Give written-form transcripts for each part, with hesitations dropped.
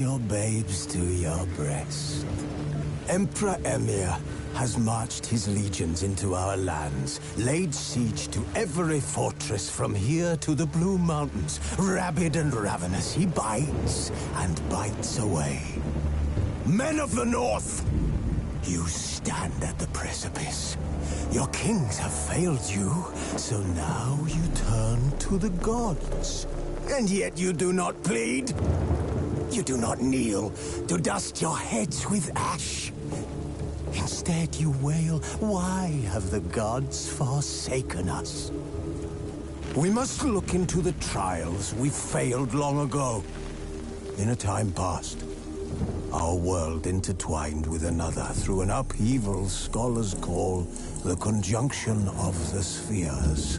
Your babes to your breast. Emperor Emir has marched his legions into our lands, laid siege to every fortress from here to the Blue Mountains. Rabid and ravenous, he bites and bites away. Men of the North, you stand at the precipice. Your kings have failed you, so now you turn to the gods. And yet you do not plead. You do not kneel to dust your heads with ash. Instead you wail, why have the gods forsaken us? We must look into the trials we failed long ago. In a time past, our world intertwined with another through an upheaval scholars call the conjunction of the spheres.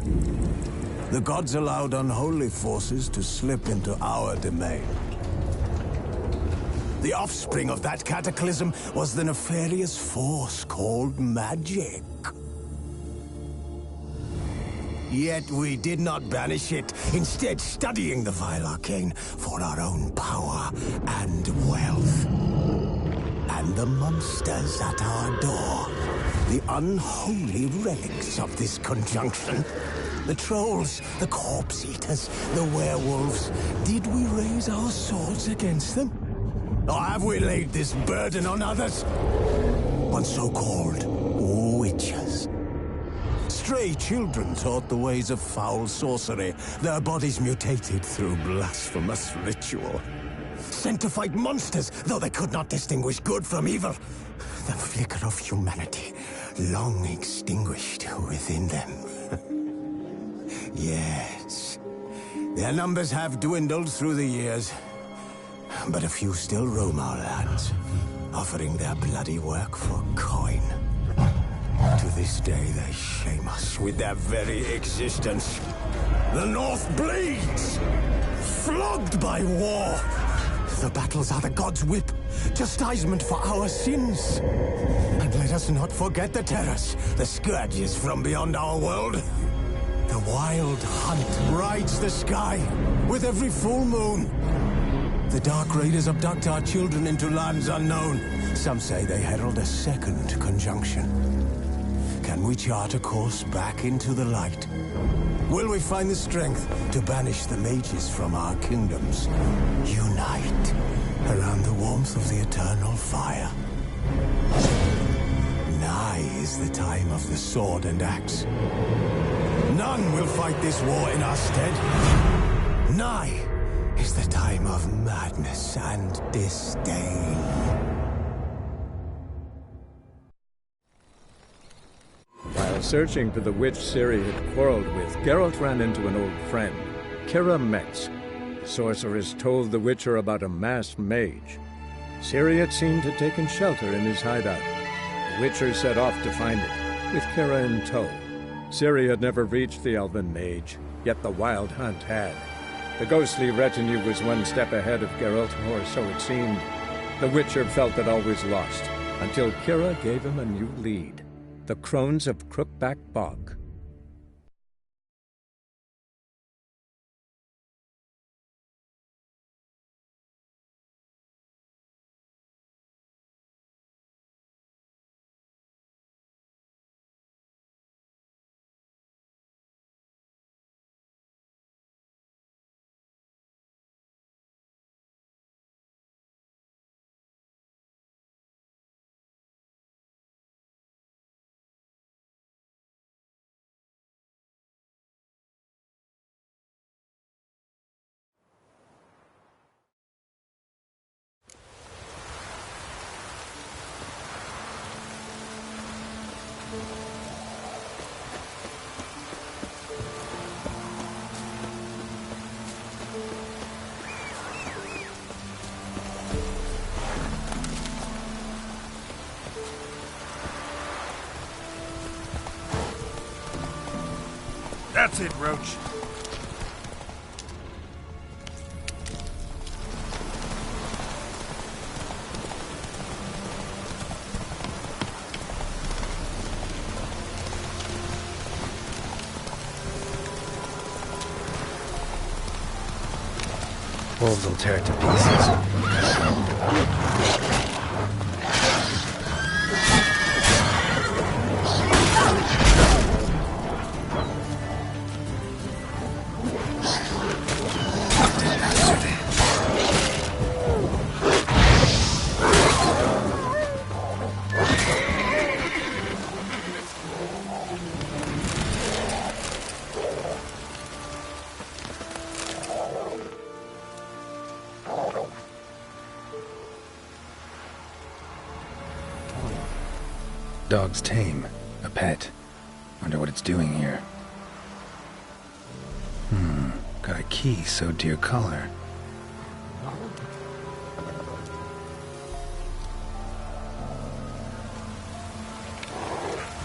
The gods allowed unholy forces to slip into our domain. The offspring of that cataclysm was the nefarious force called magic. Yet we did not banish it, instead studying the vile arcane for our own power and wealth. And the monsters at our door, the unholy relics of this conjunction. The trolls, the corpse-eaters, the werewolves. Did we raise our swords against them? Or have we laid this burden on others? On so-called witches. Stray children taught the ways of foul sorcery, their bodies mutated through blasphemous ritual. Sent to fight monsters, though they could not distinguish good from evil. The flicker of humanity, long extinguished within them. Yes, their numbers have dwindled through the years. But a few still roam our lands, offering their bloody work for coin. To this day, they shame us with their very existence. The North bleeds, flogged by war. The battles are the gods' whip, chastisement for our sins. And let us not forget the terrors, the scourges from beyond our world. The wild hunt rides the sky with every full moon. The Dark Raiders abduct our children into lands unknown. Some say they herald a second conjunction. Can we chart a course back into the light? Will we find the strength to banish the mages from our kingdoms? Unite around the warmth of the eternal fire. Nigh is the time of the sword and axe. None will fight this war in our stead. Nigh is the time of madness and disdain. While searching for the witch Ciri had quarreled with, Geralt ran into an old friend, Kira Metz. The sorceress told the Witcher about a masked mage. Ciri had seemed to have taken shelter in his hideout. The Witcher set off to find it, with Kira in tow. Ciri had never reached the elven mage, yet the wild hunt had. The ghostly retinue was one step ahead of Geralt, or so it seemed. The Witcher felt that all was lost, until Kira gave him a new lead. The Crones of Crookback Bog. That's it, Roach. Wolves will tear it to pieces. dog's tame. A pet. Wonder what it's doing here. Got a key sewed to your collar. I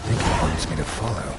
think it wants me to follow.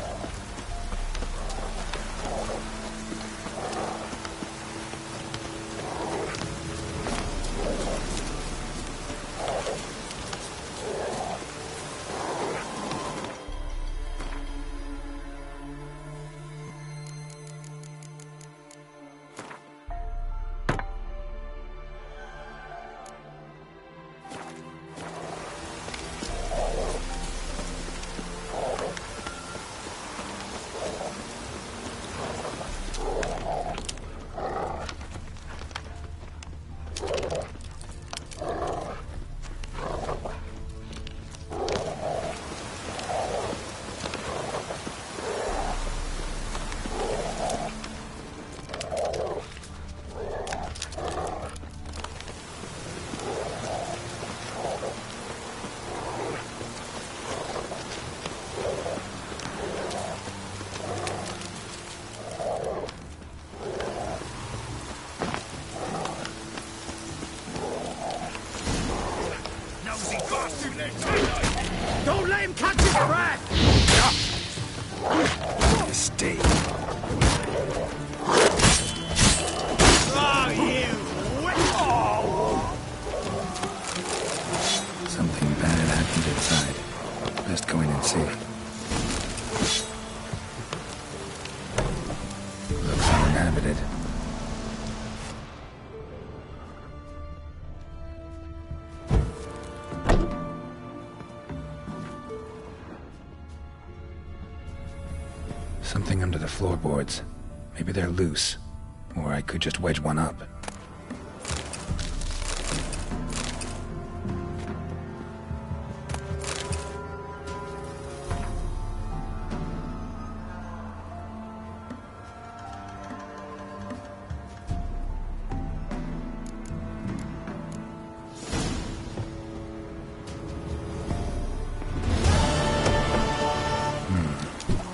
Don't let him catch his breath! Stay. Oh, you! Something bad happened inside. Best go in and see. Looks uninhabited. Something under the floorboards. Maybe they're loose. Or I could just wedge one up.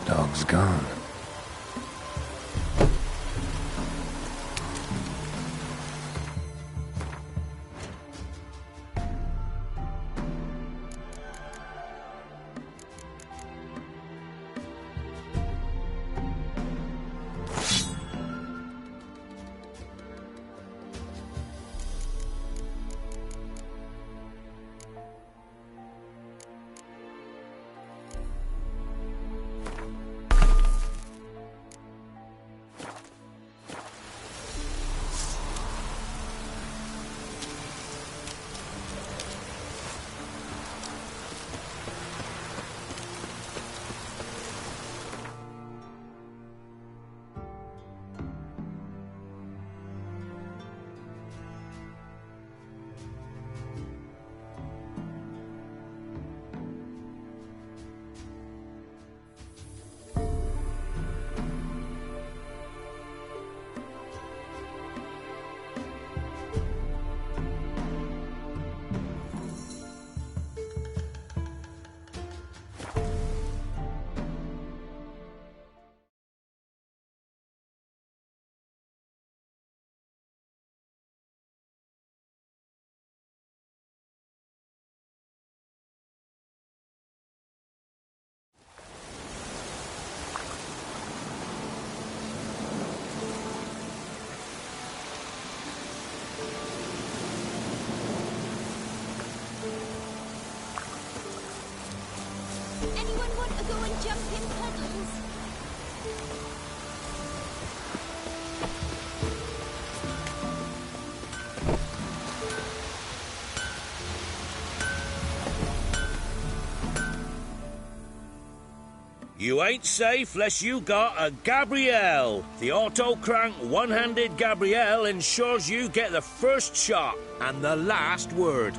Dog's gone. Anyone want to go and jump in puddles? You ain't safe less you got a Gabrielle. The auto-crank one-handed Gabrielle ensures you get the first shot and the last word.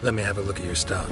Let me have a look at your stock.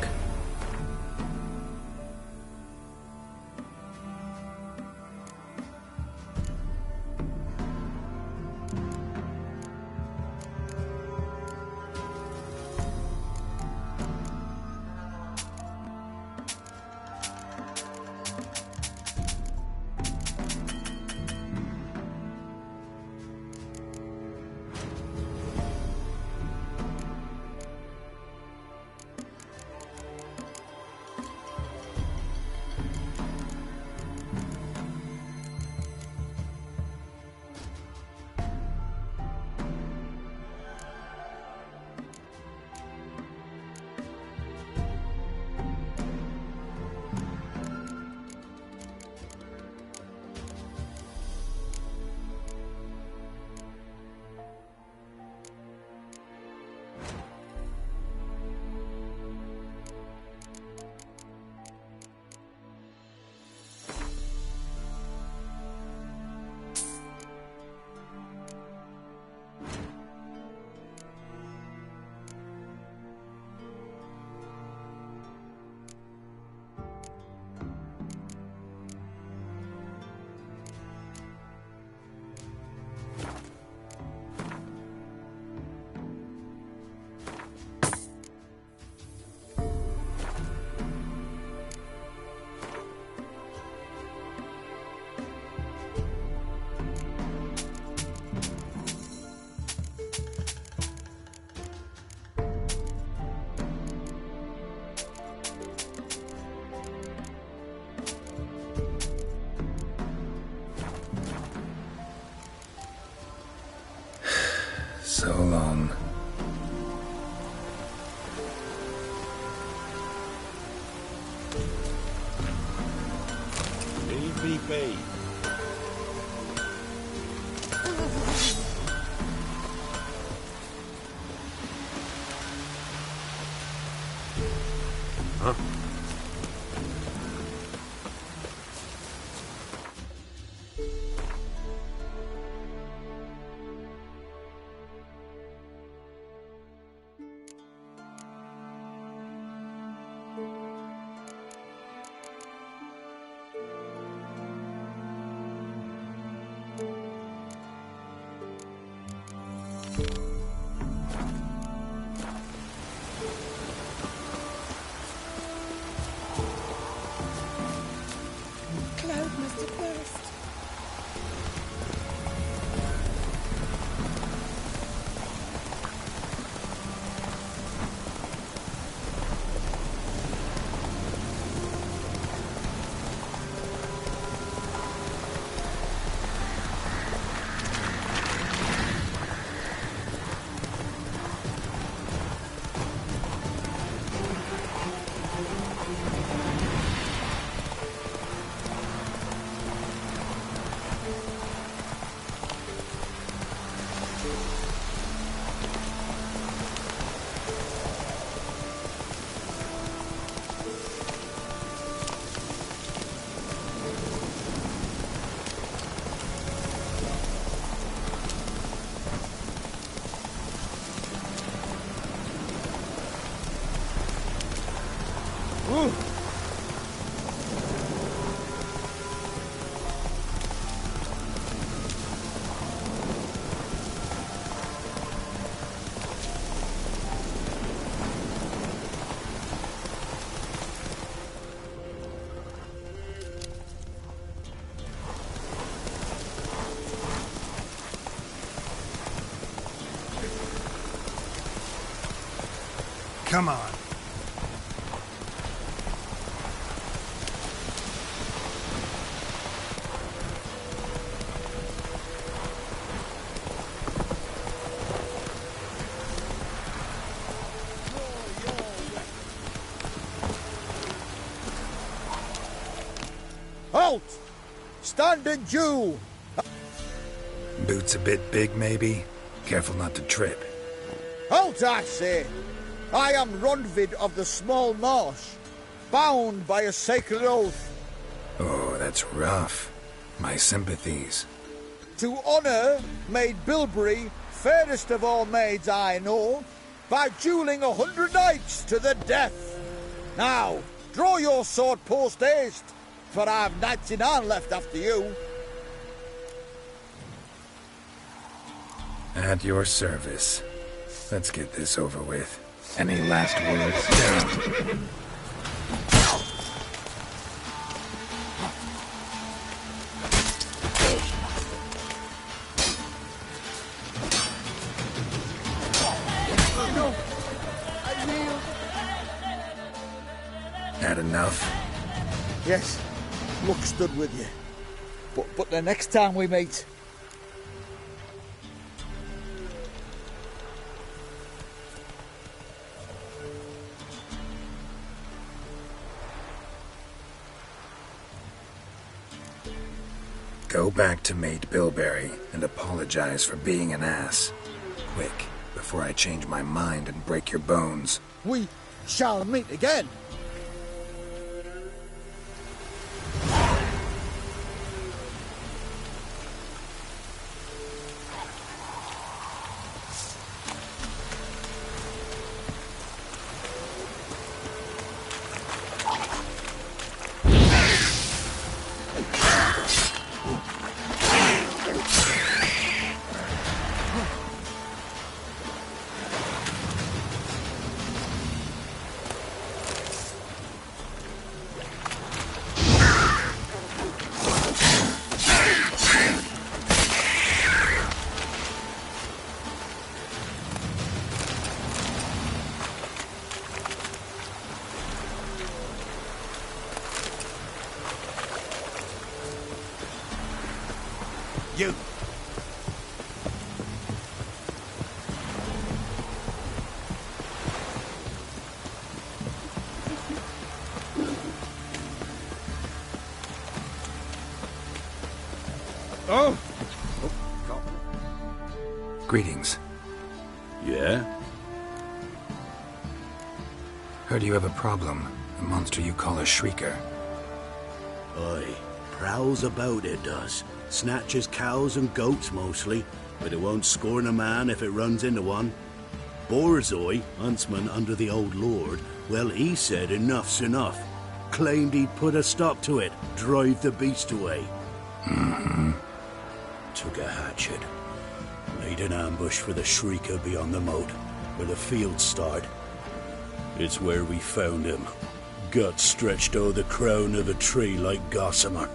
MVP. Huh? Cloud must have burst. Come on. Halt! Stand and due! Boots a bit big, maybe? Careful not to trip. Halt, I say! I am Ronvid of the Small Marsh, bound by a sacred oath. Oh, that's rough. My sympathies. To honour Maid Bilberry, fairest of all maids I know, by duelling 100 knights to the death. Now, draw your sword post haste, for I've knights in hand left after you. At your service. Let's get this over with. Any last words? Down. Had enough? Yes, luck stood with you. But the next time we meet... Go back to Maid Bilberry and apologize for being an ass. Quick, before I change my mind and break your bones. We shall meet again. You. Oh! Greetings. Yeah? Heard you have a problem. A monster you call a shrieker. Aye. Prowls about, it does. Snatches cows and goats mostly, but it won't scorn a man if it runs into one. Borzoi, huntsman under the old lord, well, he said enough's enough. Claimed he'd put a stop to it, drive the beast away. Mm-hmm. Took a hatchet. Made an ambush for the shrieker beyond the moat, where the fields start. It's where we found him. Guts stretched o'er the crown of a tree like gossamer.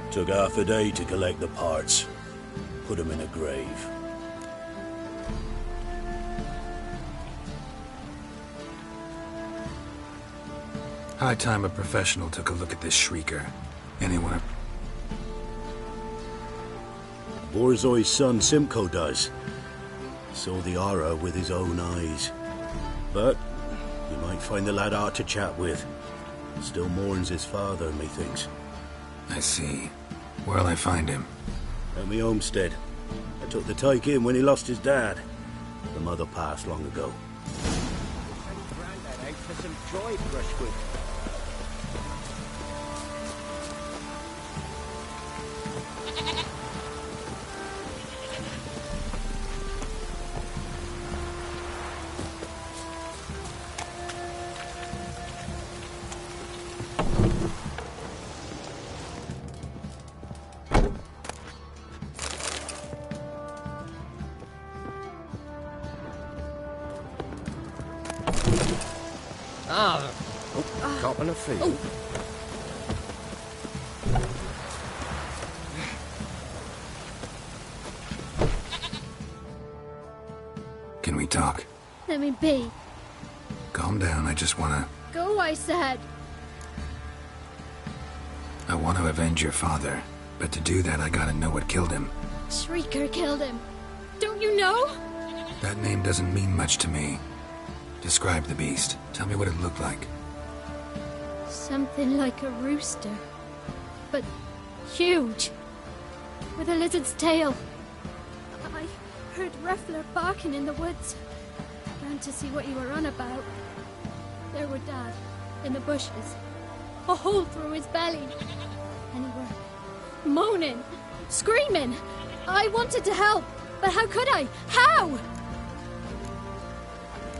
Took half a day to collect the parts. Put him in a grave. High time a professional took a look at this shrieker. Anyone? Borzoi's son Simcoe does. Saw the aura with his own eyes. But you might find the lad hard to chat with. Still mourns his father, methinks. I see. Where'll I find him? At me homestead. I took the tyke in when he lost his dad. The mother passed long ago. Grandad out for some dried brushwood. Cop on a field. Can we talk? Let me be. Calm down, I just wanna... Go, I said. I want to avenge your father. But to do that, I gotta know what killed him. Shrieker killed him. Don't you know? That name doesn't mean much to me. Describe the beast. Tell me what it looked like. Something like a rooster. But huge. With a lizard's tail. I heard Reffler barking in the woods. Ran to see what you were on about. There were Dad, in the bushes. A hole through his belly. And he were moaning, screaming. I wanted to help, but how could I? How?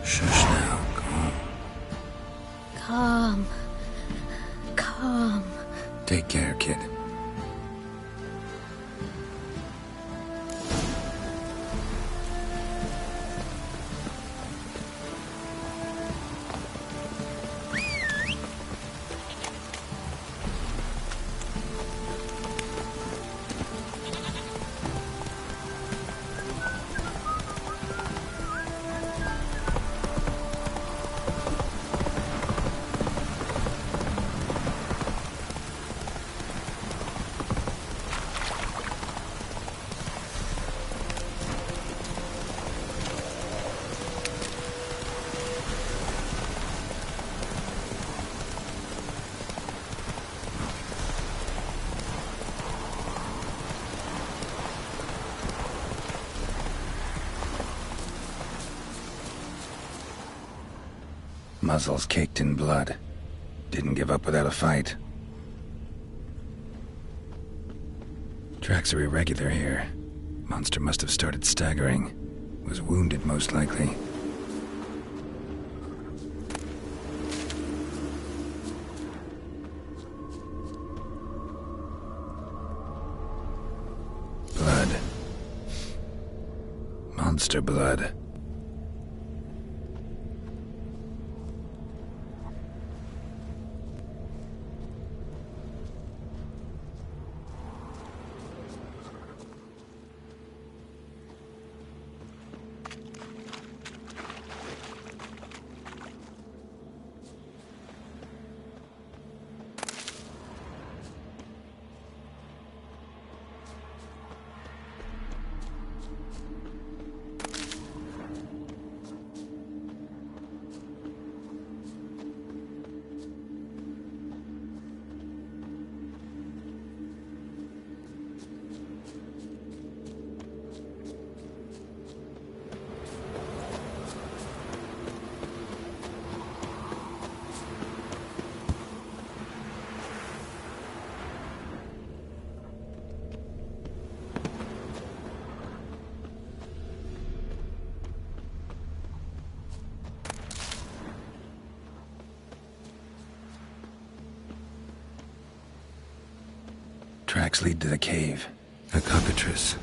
Shush now, calm. Calm. Calm. Take care, kid. Muzzles caked in blood. Didn't give up without a fight. Tracks are irregular here. Monster must have started staggering. Was wounded, most likely. Blood. Monster blood. Tracks lead to the cave. A cockatrice.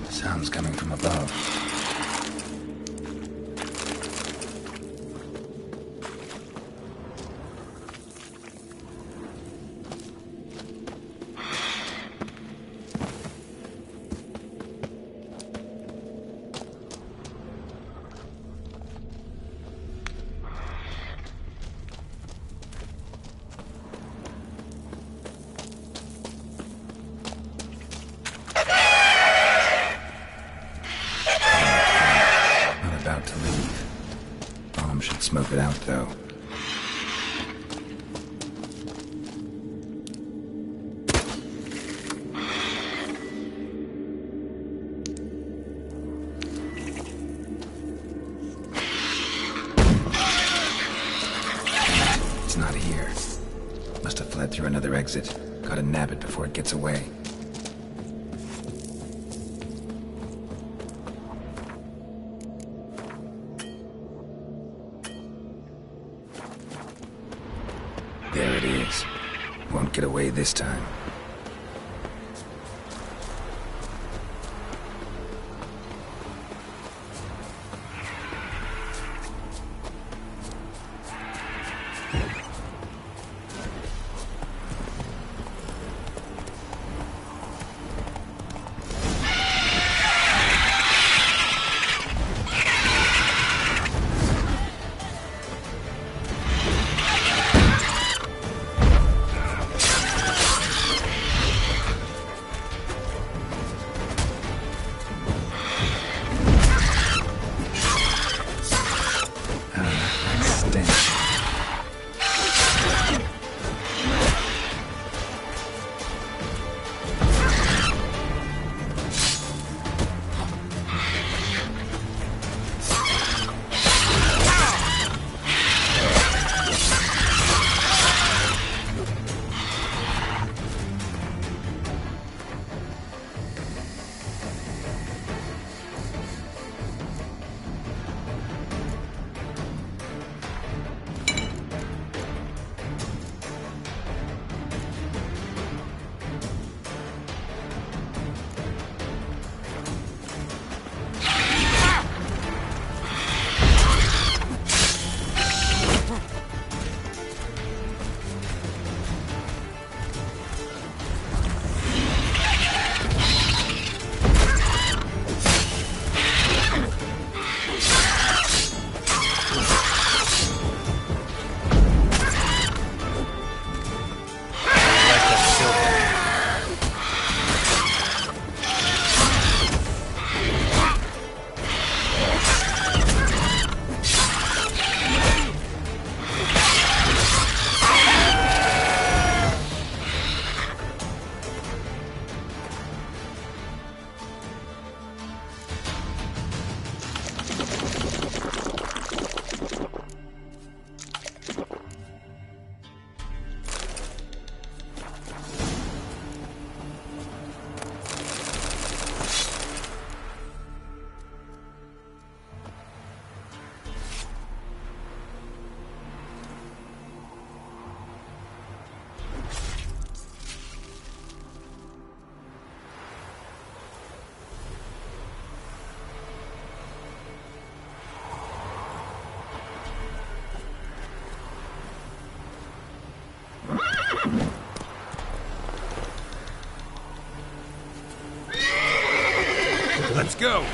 Sounds coming from above. Smoke it out, though. It's not here. Must have fled through another exit. Gotta nab it before it gets away. There it is. Won't get away this time. Let's go!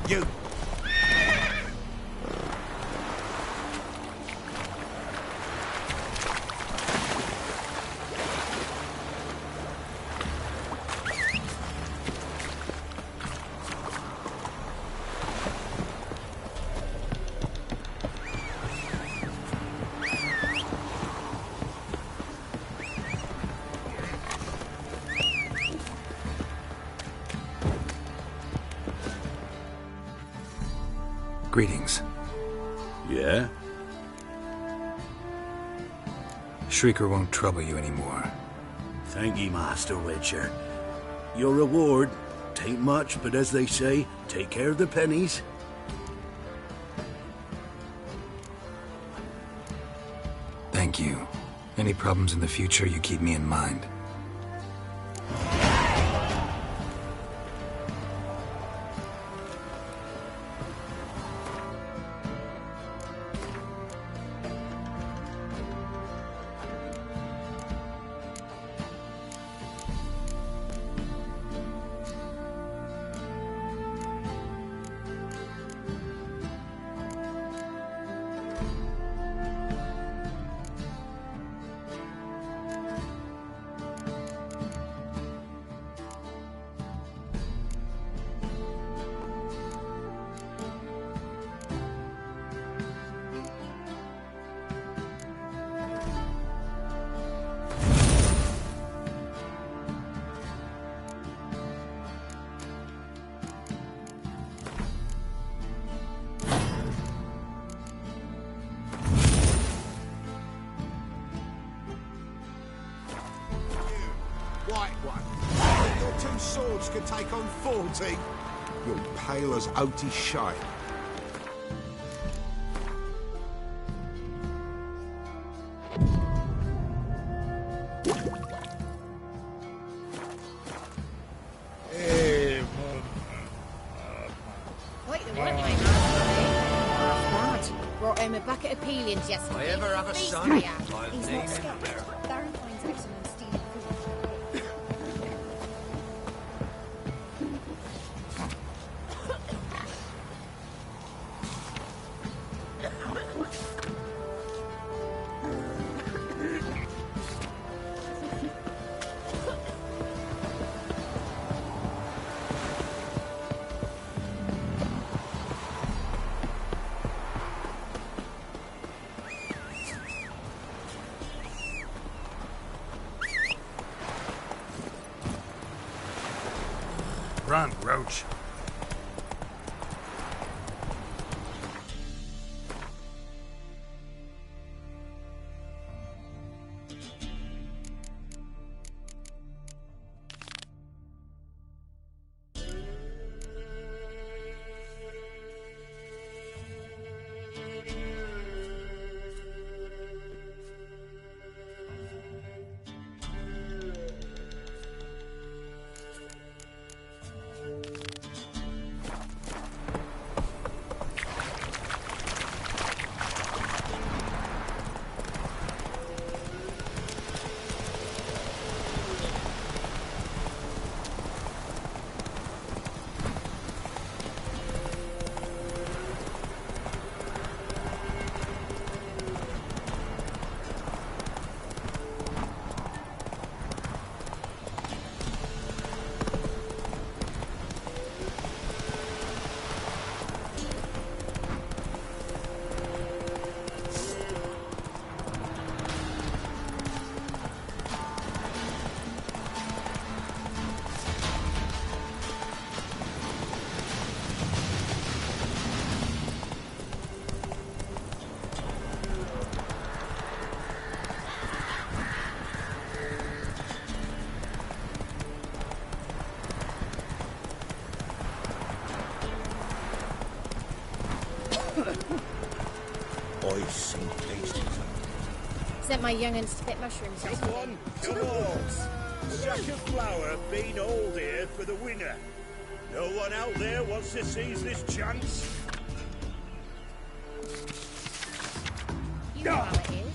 You! Greetings. Yeah? Shrieker won't trouble you anymore. Thank ye, Master Witcher. Your reward, tain't much, but as they say, take care of the pennies. Thank you. Any problems in the future, you keep me in mind. White one. Your two swords could take on 40. You're pale as Otis shite. Quite the one, my man. Bad. Brought home a bucket of peelings yesterday. If I ever have a He's son, not I'll He's name not him scared. America. Darren finds out someone stealing food. Run, Roach. Sent my young'uns to pick mushrooms. Come on, come on. Sack of flour been all here for the winner. No one out there wants to seize this chance. You know how it is.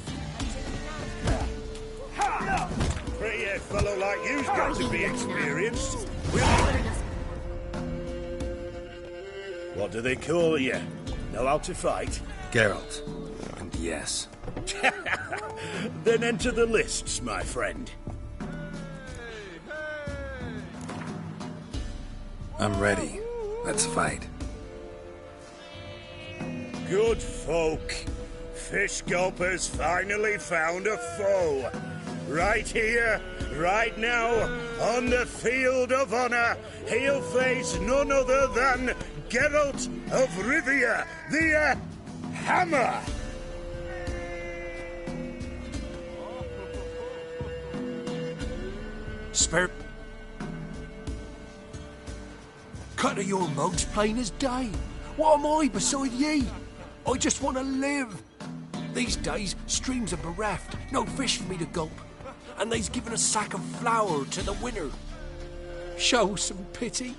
Pretty a fellow like you's got to be experienced. What do they call you? Know how to fight? Geralt. And yes. Then enter the lists, my friend. I'm ready. Let's fight. Good folk. Fish Gulper's finally found a foe. Right here, right now, on the field of honor, he'll face none other than Geralt of Rivia, the Hammer. Spare... Cut of your mugs plain as day. What am I beside ye? I just want to live. These days, streams are bereft, no fish for me to gulp. And they's given a sack of flour to the winner. Show some pity.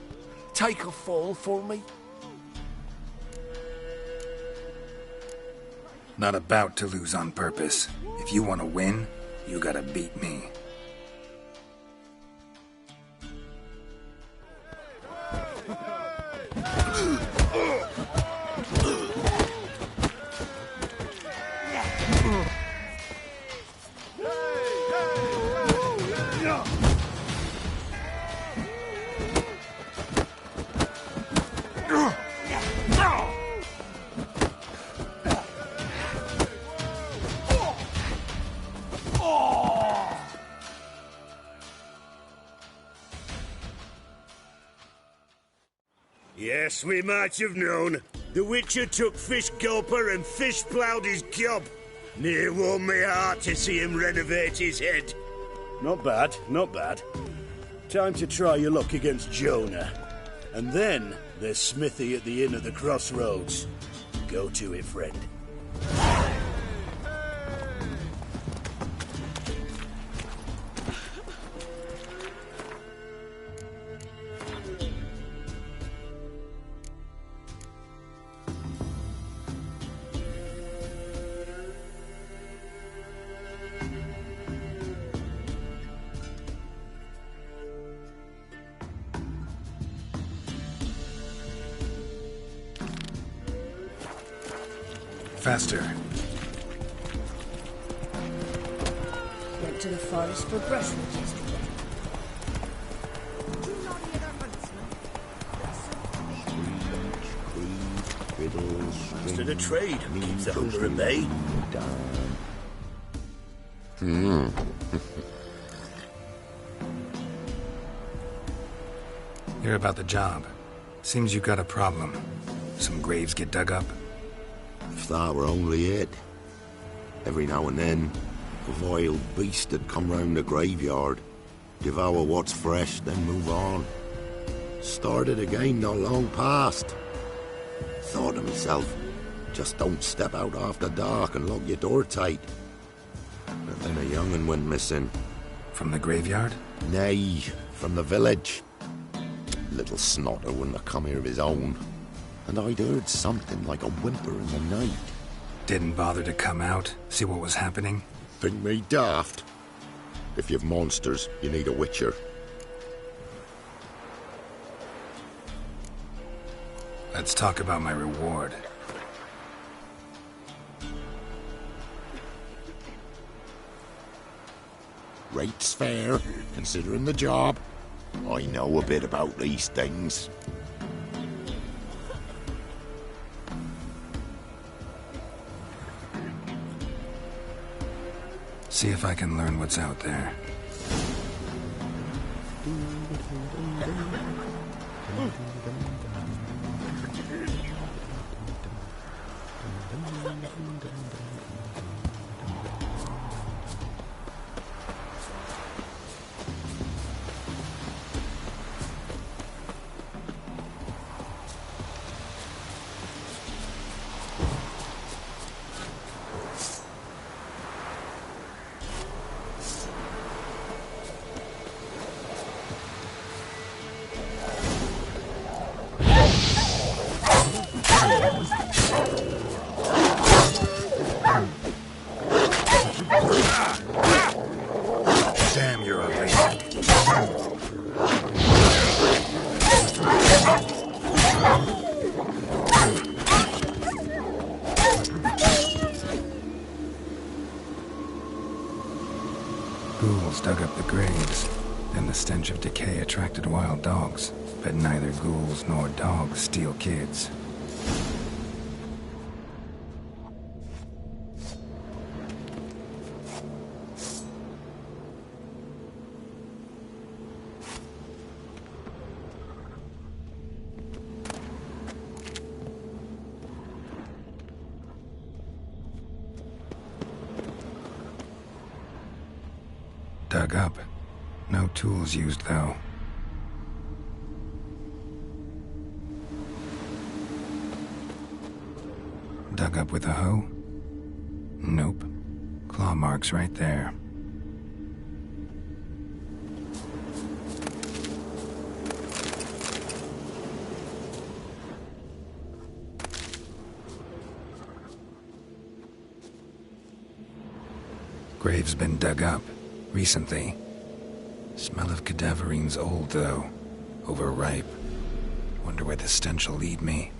Take a fall for me. Not about to lose on purpose. If you want to win, you gotta beat me. Yes, we might have known. The Witcher took Fish Gulper and fish-ploughed his gob. Near warmed me heart to see him renovate his head. Not bad, not bad. Time to try your luck against Jonah. And then there's Smithy at the Inn of the Crossroads. Go to it, friend. Faster. Went to the forest for brushwood yesterday. Instead of trade, keeps the hunger at bay. Hear about the job. Seems you got a problem. Some graves get dug up. If that were only it. Every now and then, a vile beast would come round the graveyard, devour what's fresh, then move on. Started again not long past. Thought to myself, just don't step out after dark and lock your door tight. But then a young'un went missing. From the graveyard? Nay, from the village. Little snotter wouldn't have come here of his own. And I'd heard something like a whimper in the night. Didn't bother to come out, see what was happening? Think me daft? If you've monsters, you need a witcher. Let's talk about my reward. Rate's fair, considering the job. I know a bit about these things. See if I can learn what's out there. Damn, you're ugly. Ghouls dug up the graves. Then the stench of decay attracted wild dogs. But neither ghouls nor dogs steal kids. Dug up. No tools used, though. Dug up with a hoe? Nope. Claw marks right there. Grave's been dug up. Recently. Smell of cadaverine's old, though. Overripe. Wonder where the stench will lead me.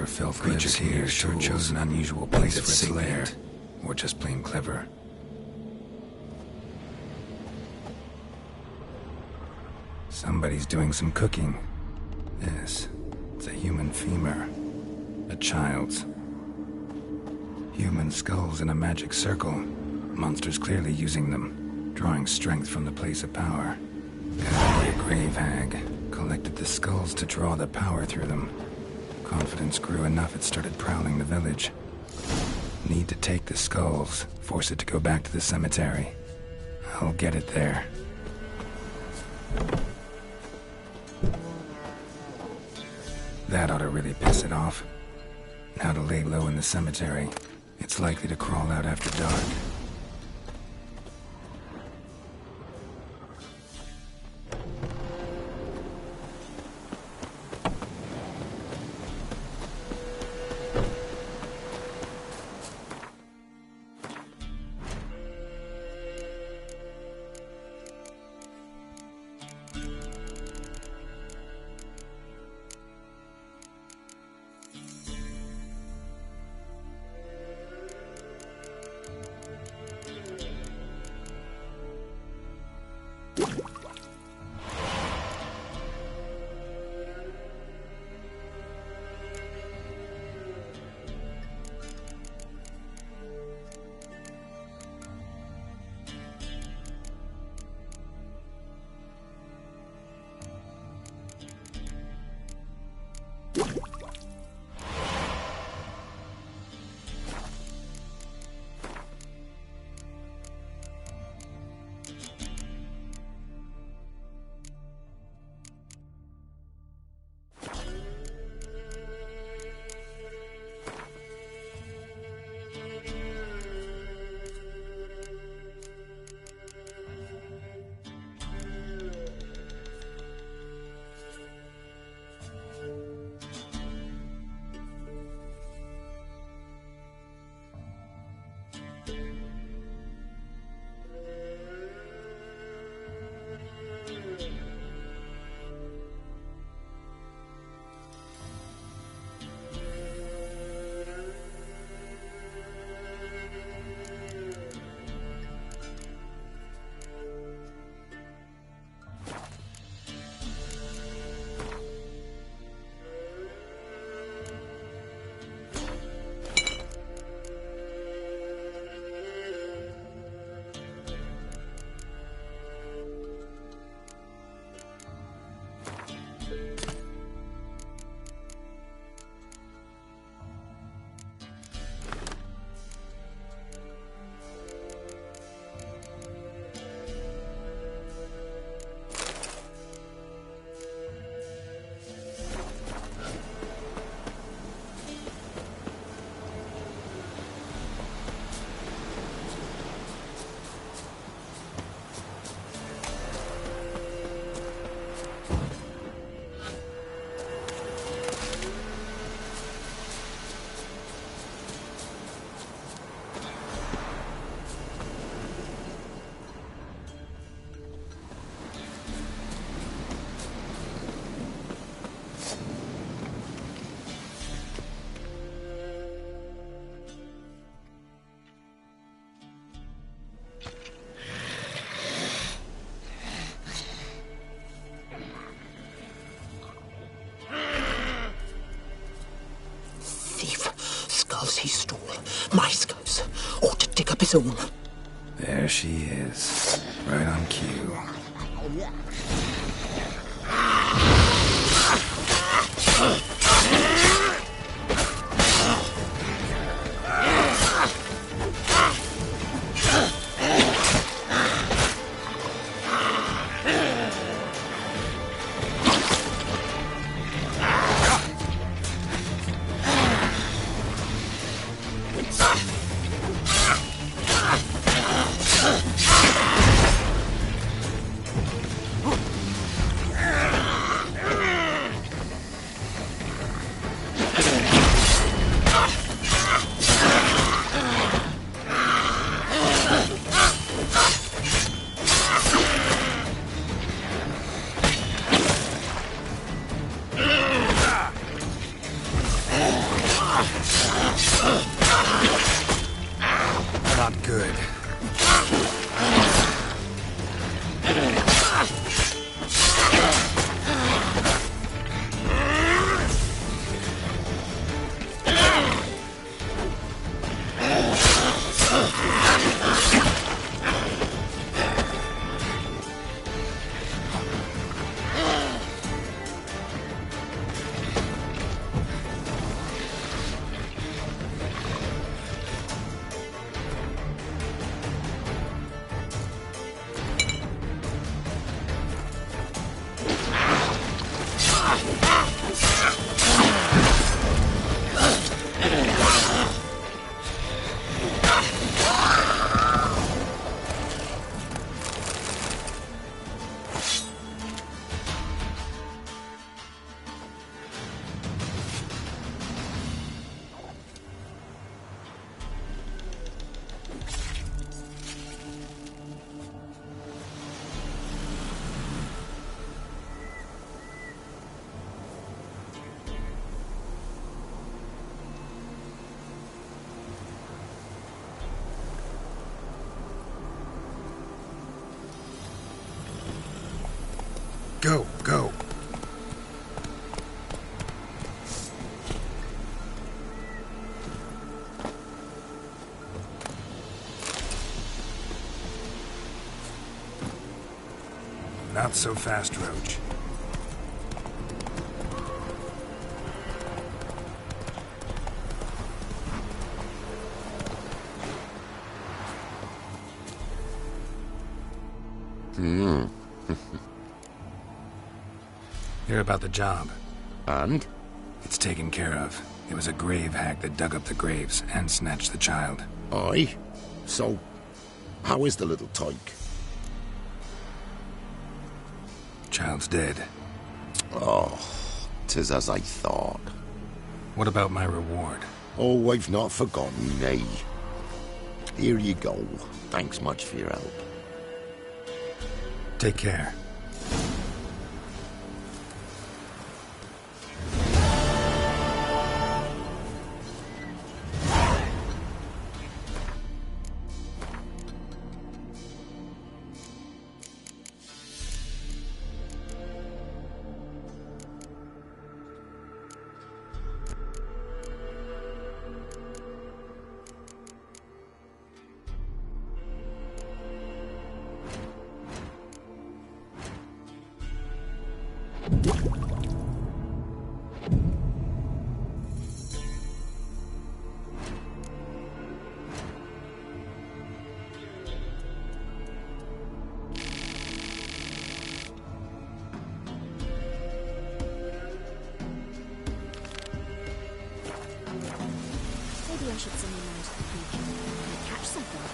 Filth creatures here sure chose an unusual place for its lair, or just plain clever. Somebody's doing some cooking. This, it's a human femur. A child's. Human skulls in a magic circle. Monsters clearly using them, drawing strength from the place of power. Gotta be a grave hag. Collected the skulls to draw the power through them. Confidence grew enough it started prowling the village. Need to take the skulls, force it to go back to the cemetery. I'll get it there. That ought to really piss it off. Now to lay low in the cemetery. It's likely to crawl out after dark. he stole. My scouts ought to dig up his own. There she is, right on cue. Not good. Go, go. Not so fast, Roach. Hear about the job. And? It's taken care of. It was a grave hag that dug up the graves and snatched the child. Aye? So, how is the little tyke? Child's dead. Oh, 'tis as I thought. What about my reward? Oh, I've not forgotten, nay. Here you go. Thanks much for your help. Take care. Maybe I should send him out to the creek and catch something.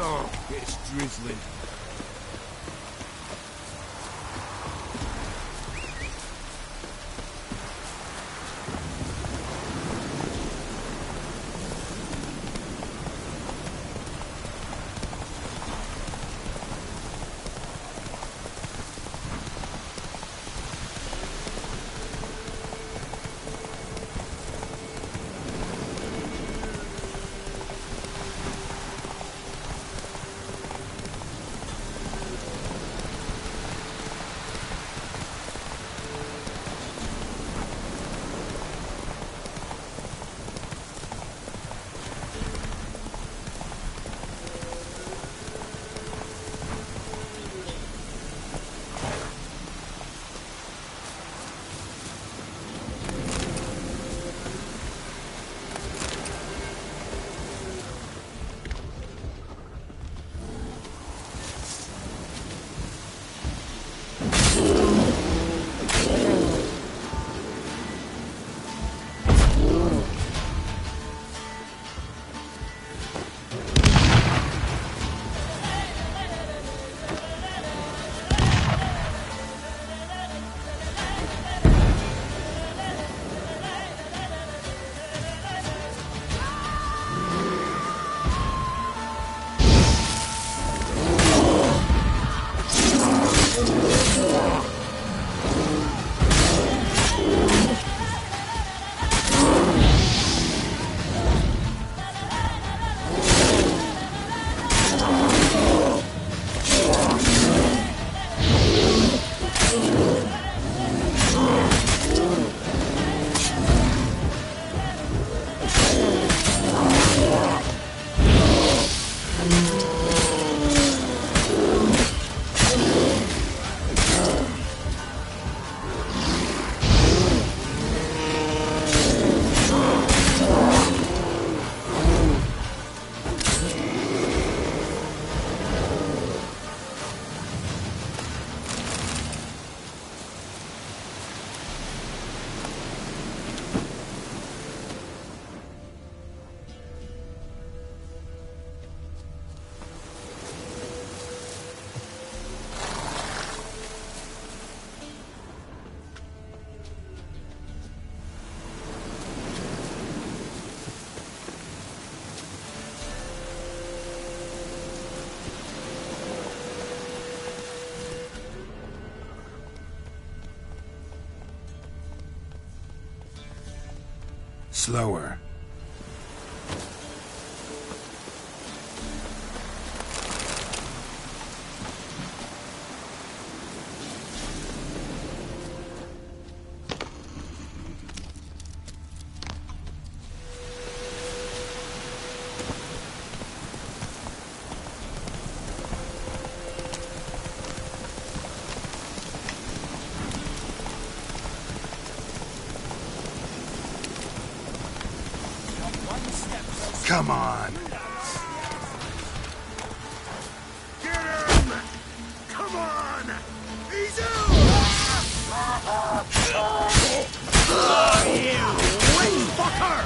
Oh, it's drizzling. Slower. Come on. Get him! Come on! He's out! Oh, you wing fucker!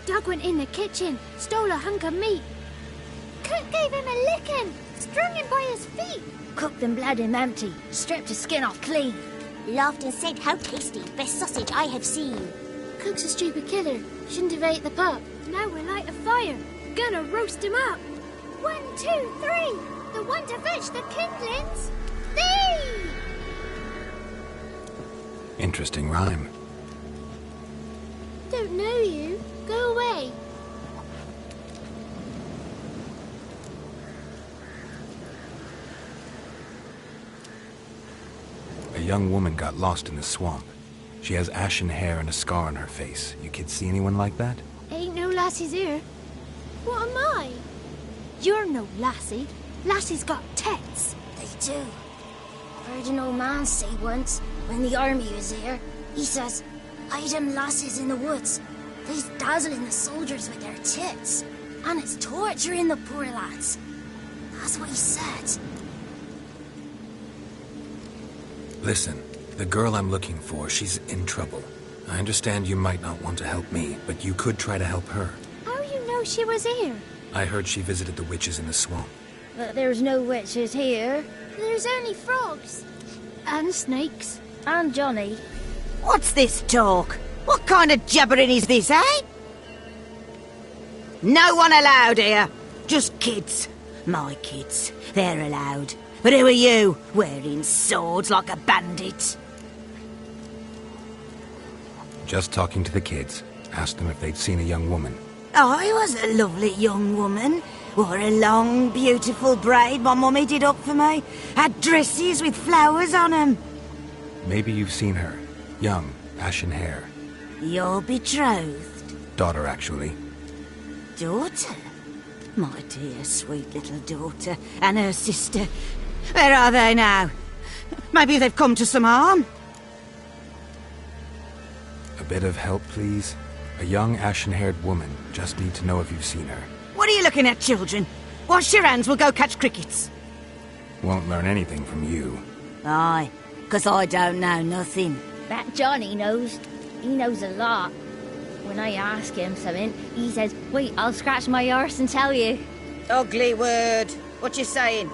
Doug went in the kitchen, stole a hunk of meat. Cook gave him a licking, strung him by his feet. Cooked and bled him empty, stripped his skin off clean. Laughed and said, "How tasty, best sausage I have seen." Cook's a stupid killer, shouldn't have ate the pup. Now we'll light a fire, gonna roast him up. 1, 2, 3, the one to fetch the kindlings. Thee! Interesting rhyme. Don't know you. Go away. A young woman got lost in the swamp. She has ashen hair and a scar on her face. You kids see anyone like that? Ain't no lassies here. What am I? You're no lassie. Lassies got tits. They do. Heard an old man say once, when the army was here, he says, "I them lasses in the woods. They's dazzling the soldiers with their tits, and it's torturing the poor lads." That's what he said. Listen, the girl I'm looking for, she's in trouble. I understand you might not want to help me, but you could try to help her. How you know she was here? I heard she visited the witches in the swamp. But there's no witches here. There's only frogs. And snakes. And Johnny. What's this talk? What kind of jabbering is this, eh? No one allowed here. Just kids. My kids. They're allowed. But who are you, wearing swords like a bandit? Just talking to the kids. Asked them if they'd seen a young woman. I was a lovely young woman. Wore a long, beautiful braid my mummy did up for me. Had dresses with flowers on 'em. Maybe you've seen her. Young, ashen hair. Your betrothed? Daughter, actually. Daughter? My dear, sweet little daughter. And her sister. Where are they now? Maybe they've come to some harm. A bit of help, please? A young, ashen-haired woman. Just need to know if you've seen her. What are you looking at, children? Wash your hands, we'll go catch crickets. Won't learn anything from you. Aye, 'cause I don't know nothing. That Johnny knows. He knows a lot. When I ask him something, he says, wait, I'll scratch my arse and tell you. Ugly word. What you saying?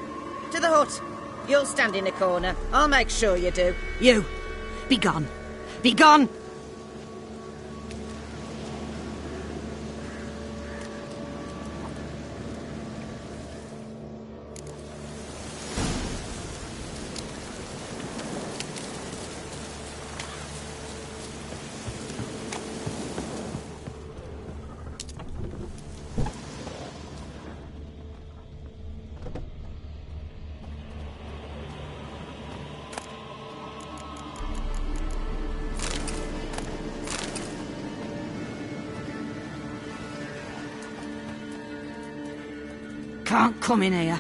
To the hut. You'll stand in a corner. I'll make sure you do. You, be gone. Be gone! Can't come in here.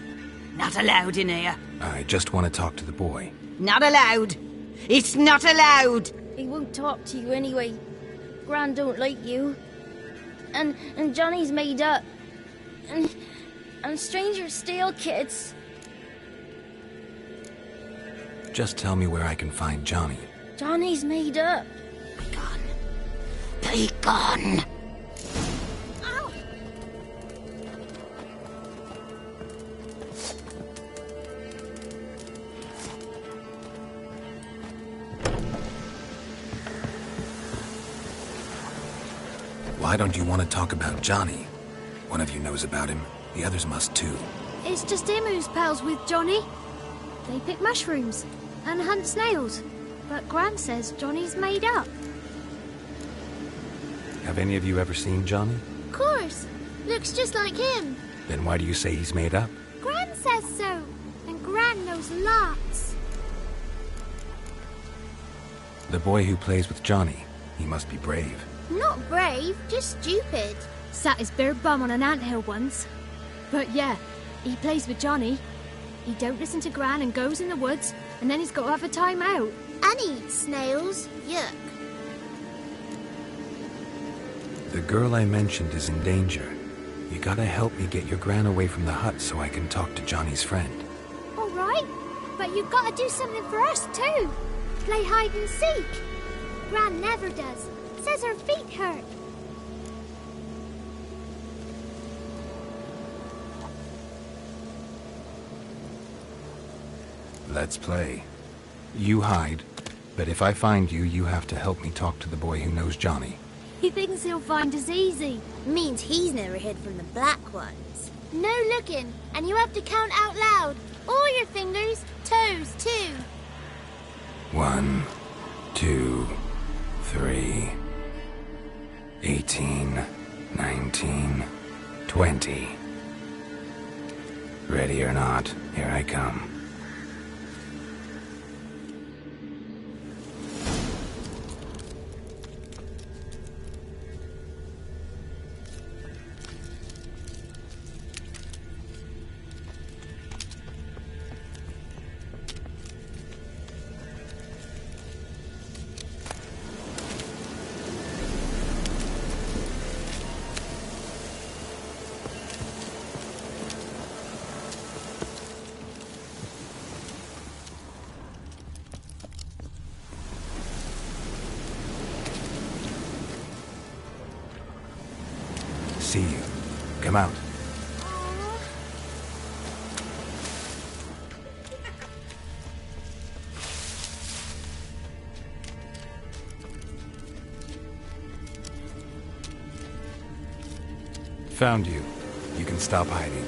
Not allowed in here. I just want to talk to the boy. Not allowed. It's not allowed. He won't talk to you anyway. Gran don't like you. And Johnny's made up. And strangers steal kids. Just tell me where I can find Johnny. Johnny's made up. Be gone. Why don't you want to talk about Johnny? One of you knows about him. The others must too. It's just him who's pals with Johnny. They pick mushrooms and hunt snails. But Gran says Johnny's made up. Have any of you ever seen Johnny? Of course. Looks just like him. Then why do you say he's made up? Gran says so. And Gran knows lots. The boy who plays with Johnny, he must be brave. Not brave, just stupid. Sat his bare bum on an anthill once. But yeah, he plays with Johnny. He don't listen to Gran and goes in the woods, and then he's got to have a time out. And eats snails. Yuck. The girl I mentioned is in danger. You gotta help me get your Gran away from the hut so I can talk to Johnny's friend. All right, but you've got to do something for us too. Play hide and seek. Gran never does. Says her feet hurt. Let's play. You hide, but if I find you, you have to help me talk to the boy who knows Johnny. He thinks he'll find us easy. Means he's never hid from the black ones. No looking, and you have to count out loud. All your fingers, toes too. 1, 2, 3, 18, 19, 20. Ready or not, here I come. see you. Come out. Found you. You can stop hiding.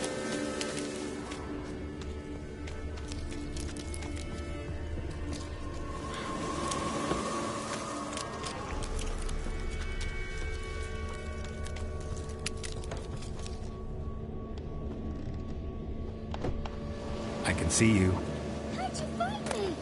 I can see you. How'd you find me?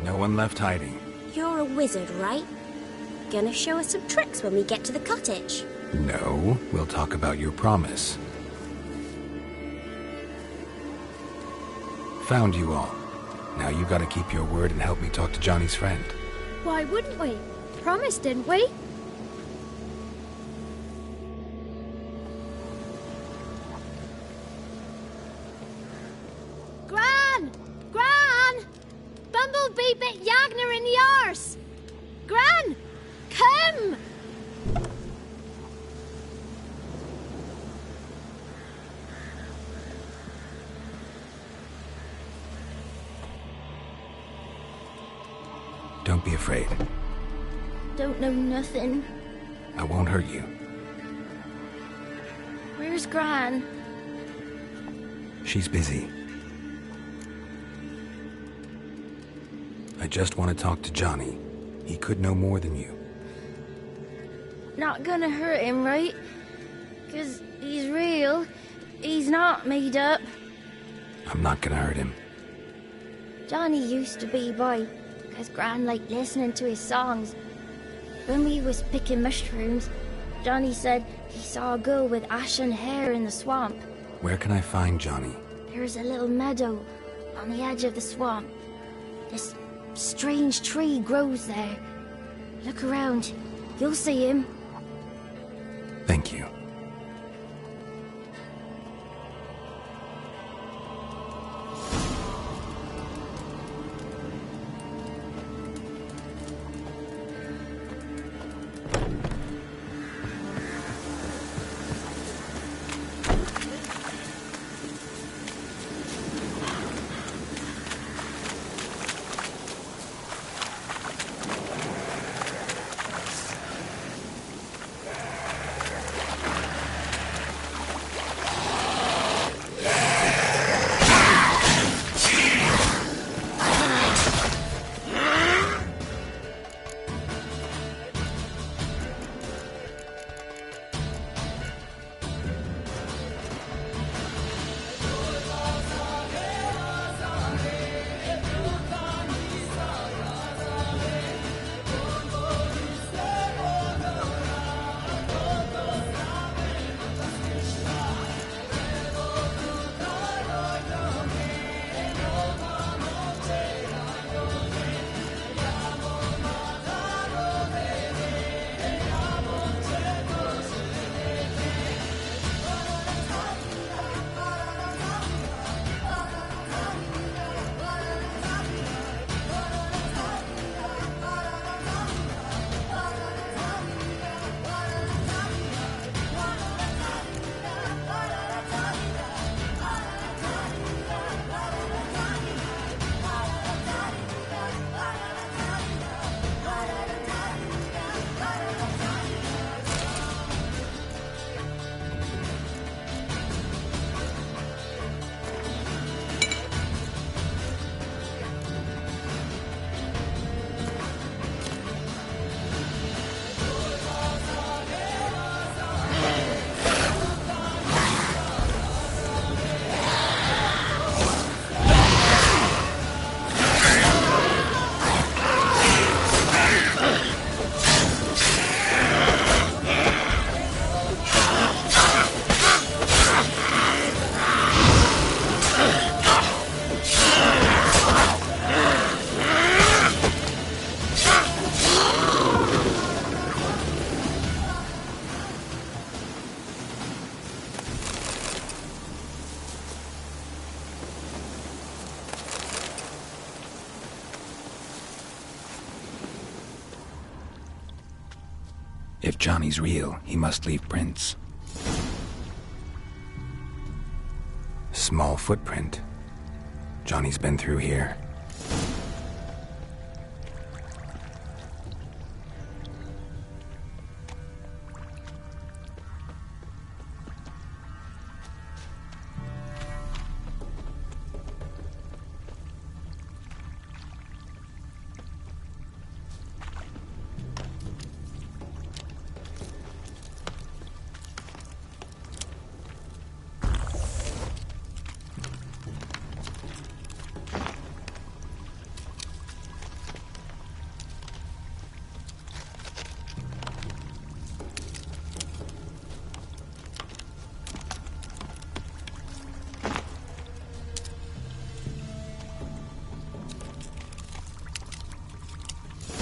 No one left hiding. You're a wizard, right? Gonna show us some tricks when we get to the cottage. No, we'll talk about your promise. Found you all. Now you gotta keep your word and help me talk to Johnny's friend. Why wouldn't we? Promised, didn't we? Gran! Gran! Bumblebee bit Yagner in the arse! Gran! Come! Don't be afraid. Don't know nothing. I won't hurt you. Where's Gran? She's busy. I just want to talk to Johnny. He could know more than you. Not gonna hurt him, right? 'Cause he's real. He's not made up. I'm not gonna hurt him. Johnny used to be by, 'cause Gran liked listening to his songs. When we was picking mushrooms, Johnny said he saw a girl with ashen hair in the swamp. Where can I find Johnny? There's a little meadow on the edge of the swamp. This strange tree grows there. Look around. You'll see him. Thank you. If Johnny's real, he must leave prints. Small footprint. Johnny's been through here.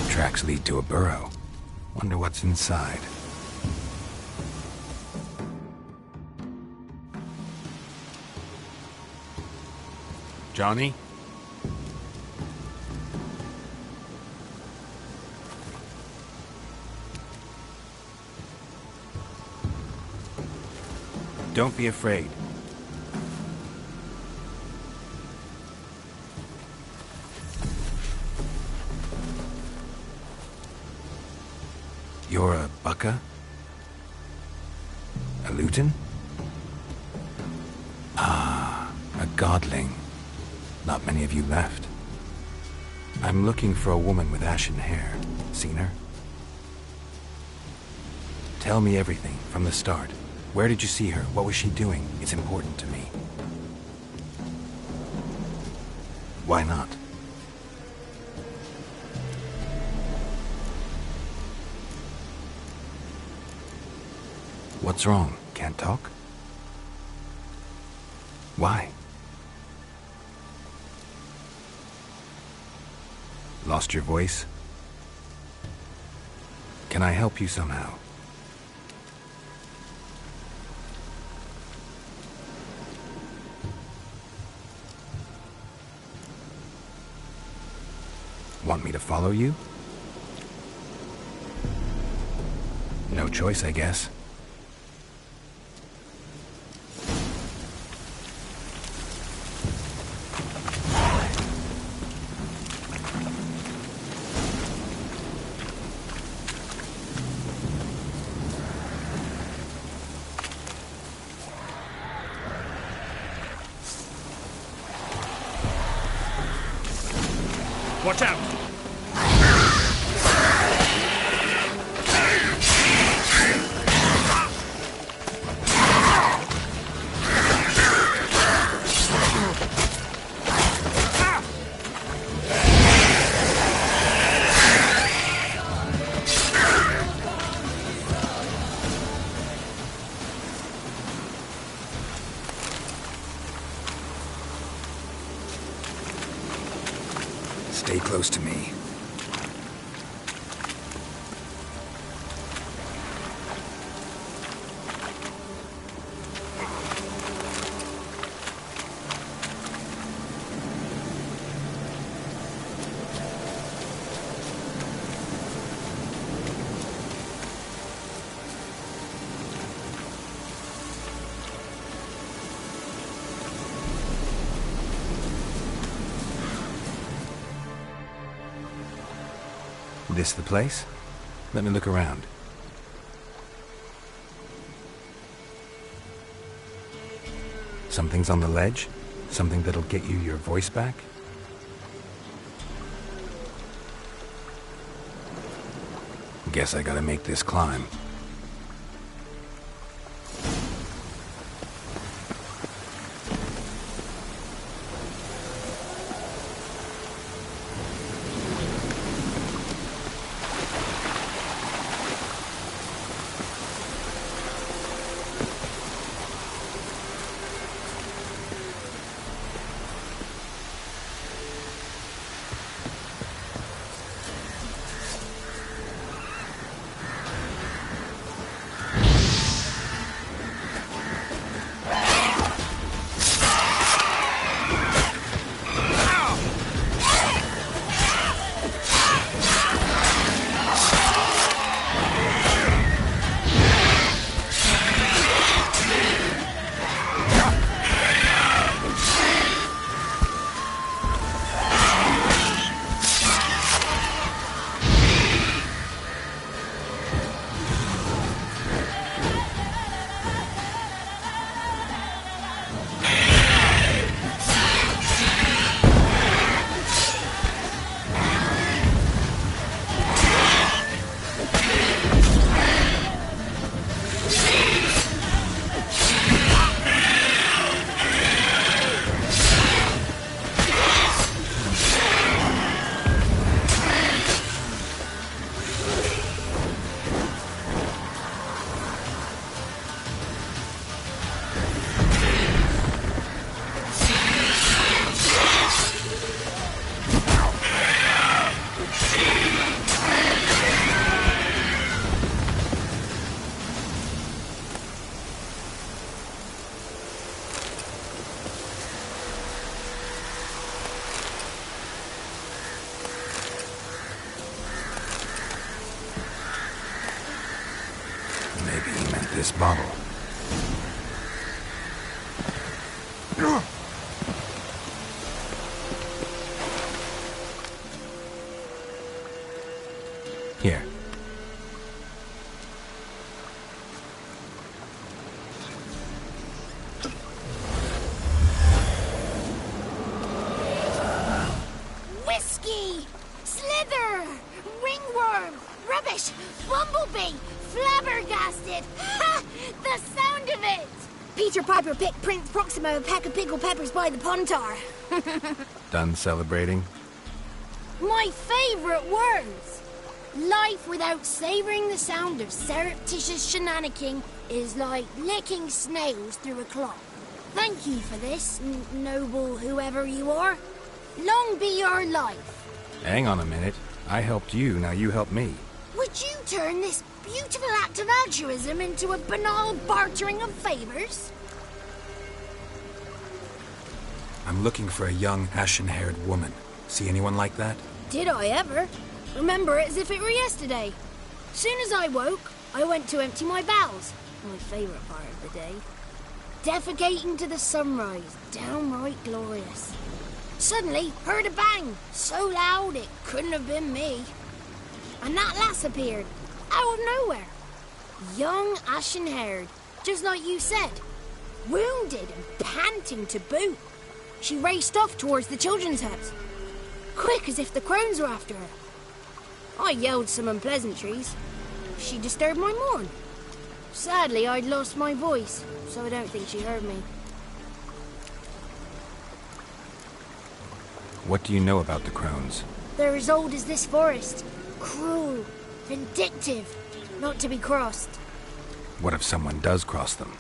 Tracks lead to a burrow. Wonder what's inside. Johnny? Don't be afraid. You're a Bucka? A Luton? Ah, a godling. Not many of you left. I'm looking for a woman with ashen hair. Seen her? Tell me everything, from the start. Where did you see her? What was she doing? It's important to me. Why not? What's wrong? Can't talk? Why? Lost your voice? Can I help you somehow? Want me to follow you? No choice, I guess. Watch out! Stay close to me. This the place? Let me look around. Something's on the ledge? Something that'll get you your voice back? Guess I gotta make this climb. meant this bottle. Here. Whiskey! Slither! Ringworm! Rubbish! Bumblebee! Flabbergasted! Ha! The sound of it! Peter Piper picked Prince Proximo a pack of pickled peppers by the Pontar. Done celebrating? My favourite words! Life without savouring the sound of surreptitious shenanigans is like licking snails through a cloth. Thank you for this, noble whoever you are. Long be your life. Hang on a minute. I helped you, now you help me. Would you turn this beautiful act of altruism into a banal bartering of favours? I'm looking for a young, ashen-haired woman. See anyone like that? Did I ever? Remember it as if it were yesterday. Soon as I woke, I went to empty my bowels. My favourite part of the day. Defecating to the sunrise. Downright glorious. Suddenly, heard a bang. So loud it couldn't have been me. And that lass appeared. Out of nowhere. Young, ashen-haired. Just like you said. Wounded and panting to boot. She raced off towards the children's house. Quick as if the crones were after her. I yelled some unpleasantries. She disturbed my morn. Sadly, I'd lost my voice, so I don't think she heard me. What do you know about the crones? They're as old as this forest. Cruel, vindictive, not to be crossed. What if someone does cross them?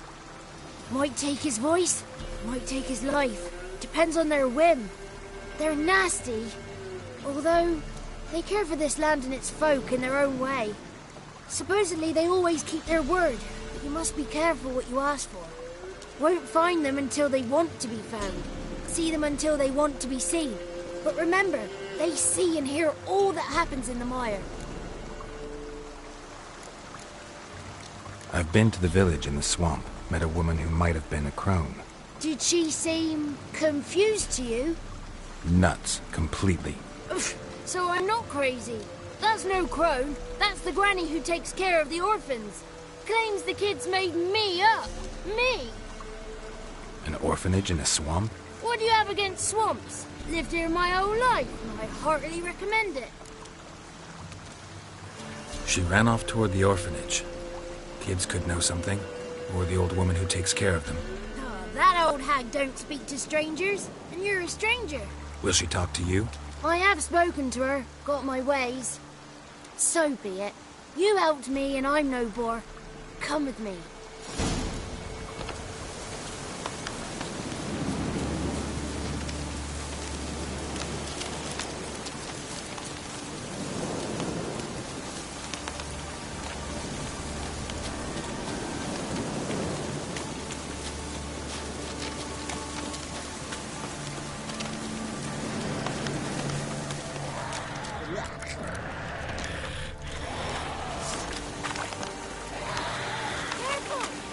Might take his voice, might take his life. Depends on their whim. They're nasty, although they care for this land and its folk in their own way. Supposedly they always keep their word, but you must be careful what you ask for. Won't find them until they want to be found. See them until they want to be seen. But remember, they see and hear all that happens in the mire. I've been to the village in the swamp, met a woman who might have been a crone. Did she seem confused to you? Nuts, completely. So I'm not crazy. That's no crone. That's the granny who takes care of the orphans. Claims the kids made me up. Me! An orphanage in a swamp? What do you have against swamps? Lived here my whole life, and I heartily recommend it. She ran off toward the orphanage. Kids could know something, or the old woman who takes care of them. Oh, that old hag don't speak to strangers, and you're a stranger. Will she talk to you? I have spoken to her, got my ways. So be it. You helped me, and I'm no bore. Come with me.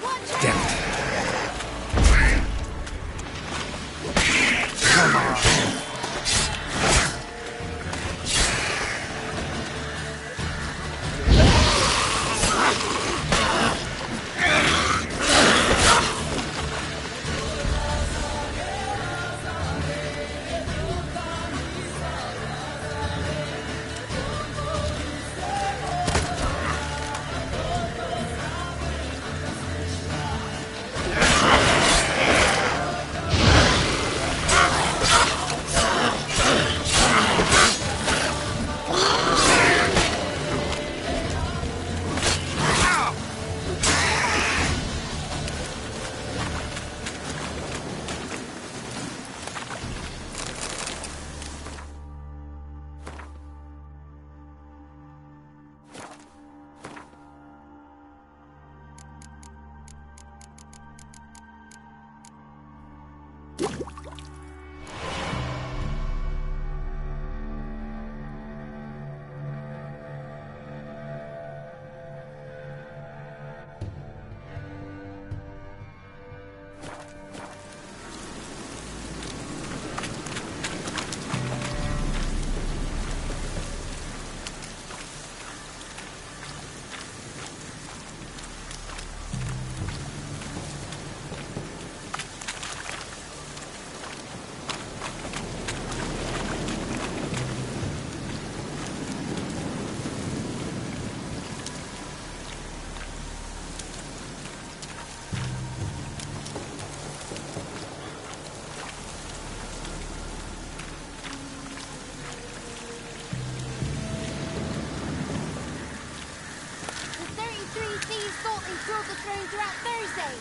Watch thrown throughout Thursday.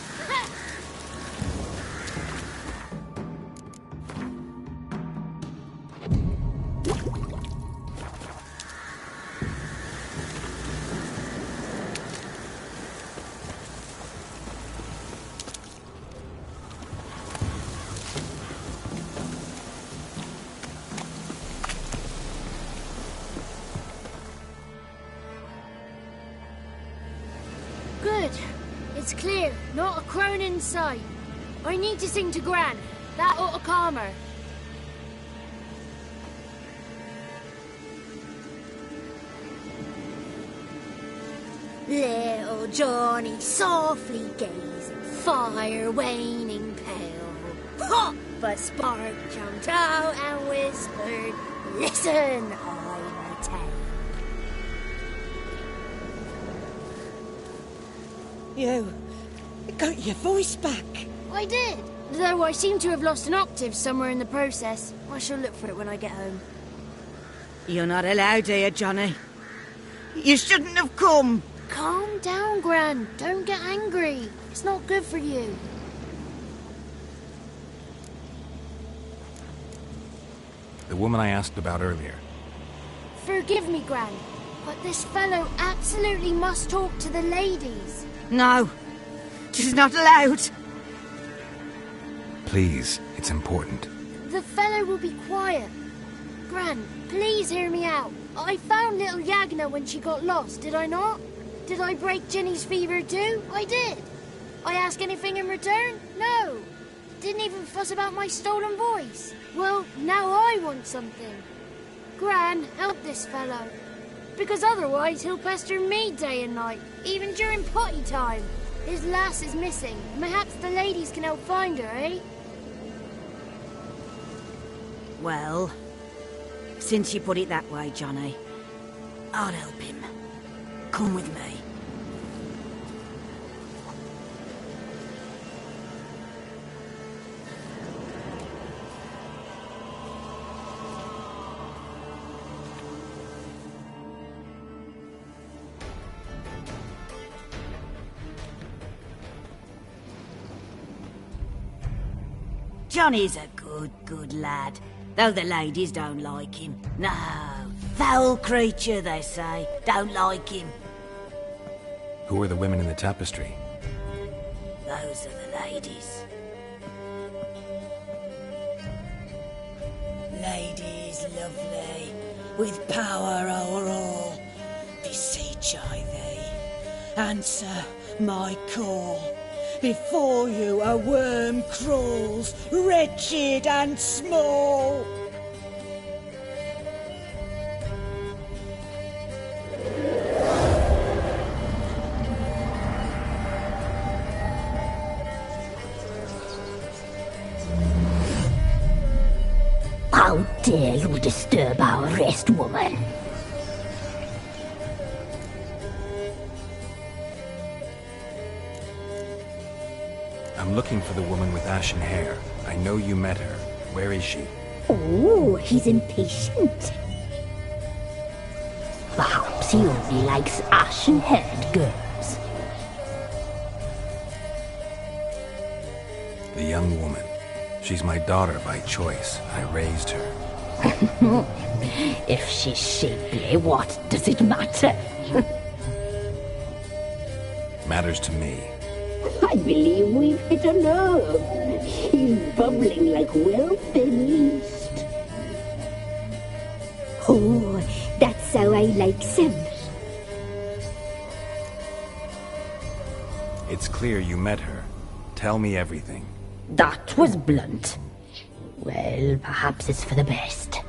Good. It's clear. Not a crone in sight. I need to sing to Gran. That ought to calm her. Little Johnny softly gazing, fire waning pale. Pop! A spark jumped out and whispered, "Listen, I'm the tale." You got your voice back. I did. Though I seem to have lost an octave somewhere in the process. I shall look for it when I get home. You're not allowed here, Johnny. You shouldn't have come. Calm down, Gran. Don't get angry. It's not good for you. The woman I asked about earlier. Forgive me, Gran, but this fellow absolutely must talk to the ladies. No, she's not allowed. Please, it's important. The fellow will be quiet. Gran, please hear me out. I found little Yagna when she got lost, did I not? Did I break Ginny's fever too? I did. I ask anything in return? No. Didn't even fuss about my stolen voice. Well, now I want something. Gran, help this fellow. Because otherwise he'll pester me day and night, even during potty time. His lass is missing. Perhaps the ladies can help find her, eh? Well, since you put it that way, Johnny, I'll help him. Come with me. Johnny's a good lad, though the ladies don't like him. No, foul creature, they say. Don't like him. Who are the women in the tapestry? Those are the ladies. Ladies lovely, with power o'er all, beseech I thee, answer my call. Before you a worm crawls, wretched and small. How dare you disturb our rest, woman? I'm looking for the woman with ashen hair. I know you met her. Where is she? Oh, he's impatient. Perhaps he only likes ashen-haired girls. The young woman. She's my daughter by choice. I raised her. If she's shapely, what does it matter? Matters to me. I believe we've hit a nerve. He's bubbling like well-fed yeast. Oh, that's how I like him. It's clear you met her. Tell me everything. That was blunt. Well, perhaps it's for the best.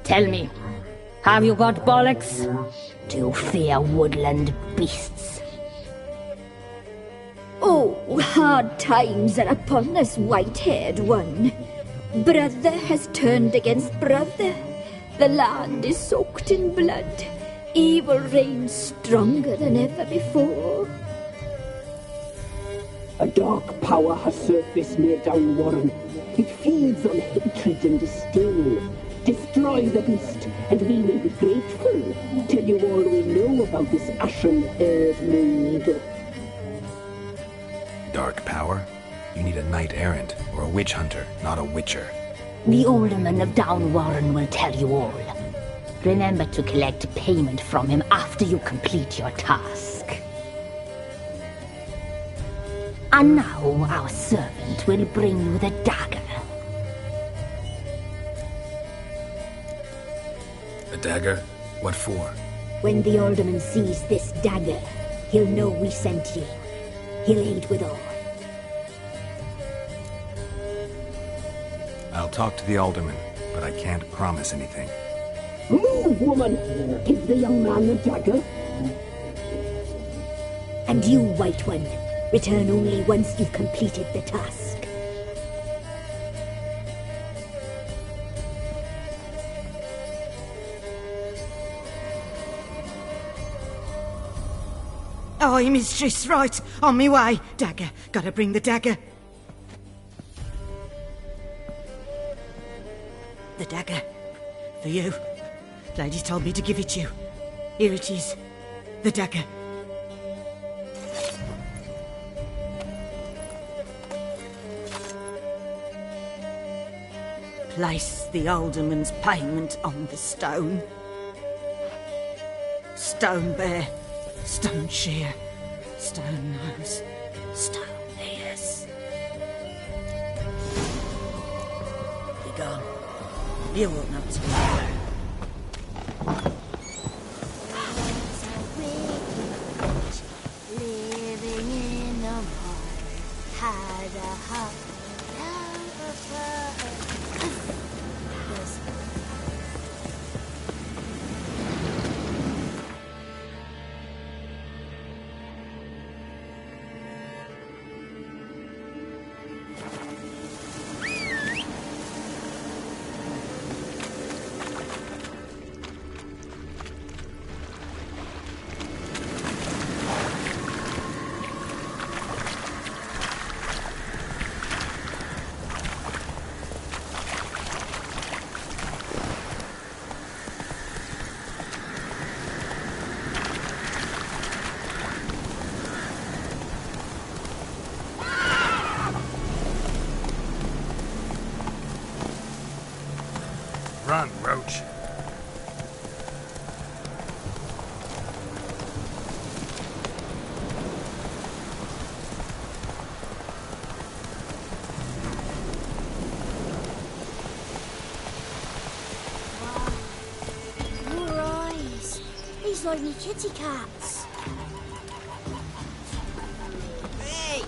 Tell me, have you got bollocks? Do you fear woodland beasts? Oh, hard times are upon us, white-haired one. Brother has turned against brother. The land is soaked in blood. Evil reigns stronger than ever before. A dark power has surfaced near Downwarren. It feeds on hatred and disdain. Destroy the beast, and we will be grateful. Tell you all we know about this ashen-haired maid. dark power? You need a knight-errant or a witch hunter, not a witcher. The alderman of Downwarren will tell you all. Remember to collect payment from him after you complete your task. And now our servant will bring you the dagger. A dagger? What for? When the alderman sees this dagger, he'll know we sent ye. He'll aid with all. I'll talk to the alderman, but I can't promise anything. Move, woman! Give the young man the dagger. And you, White One, return only once you've completed the task. Aye, mistress, right. On me way. Dagger. Gotta bring the dagger. The dagger. For you. Lady told me to give it you. Here it is. The dagger. Place the alderman's payment on the stone. Stone bear. Stone shear, stone nose, stone ears. Be gone. You won't know it's me. Living in the mud, had a hut down a fur. Yes. Run, Roach. Your eyes. These like me kitty cats. Hey!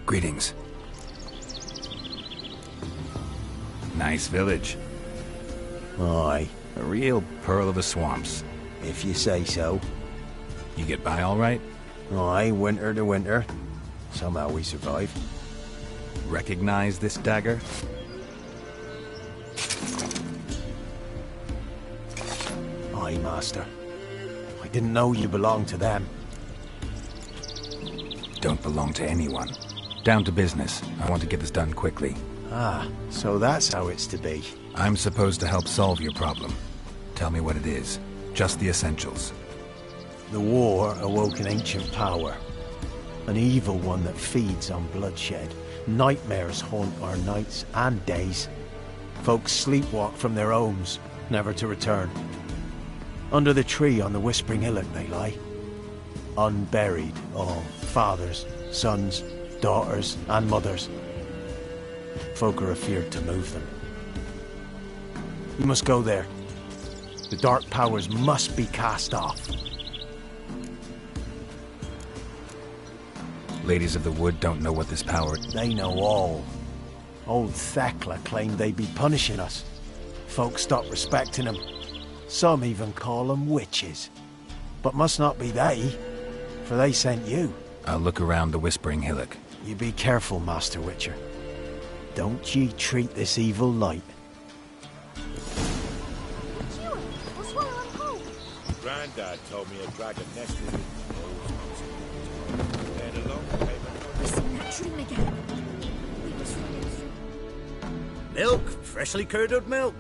Greetings. Nice village. Aye. A real pearl of the swamps. If you say so. You get by all right? Aye, winter to winter. Somehow we survive. Recognize this dagger? Aye, master. I didn't know you belonged to them. Don't belong to anyone. Down to business. I want to get this done quickly. Ah, so that's how it's to be. I'm supposed to help solve your problem. Tell me what it is. Just the essentials. The war awoke an ancient power. An evil one that feeds on bloodshed. Nightmares haunt our nights and days. Folks sleepwalk from their homes, never to return. Under the tree on the Whispering Hillock they lie. Unburied, all fathers, sons, daughters, and mothers. Folk are afeared to move them. You must go there. The dark powers must be cast off. Ladies of the Wood don't know what this power... They know all. Old Thekla claimed they'd be punishing us. Folk stopped respecting them. Some even call them witches. But must not be they, for they sent you. I'll look around the Whispering Hillock. You be careful, Master Witcher. Don't ye treat this evil light. Grandad told me a dragon nested in We're seeing that dream again. Milk, freshly curdled milk.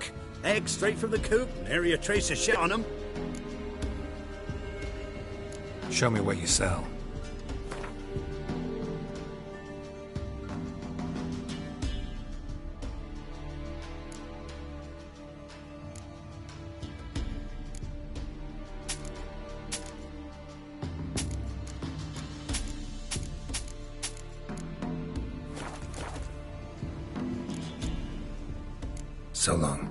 Eggs straight from the coop, nary a trace of shit on them. Show me what you sell. So long.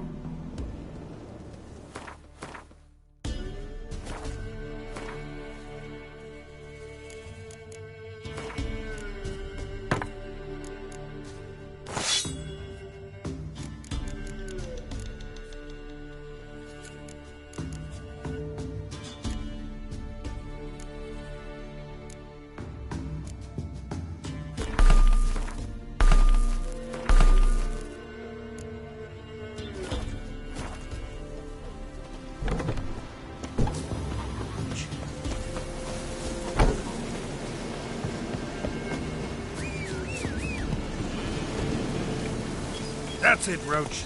That's it, Roach.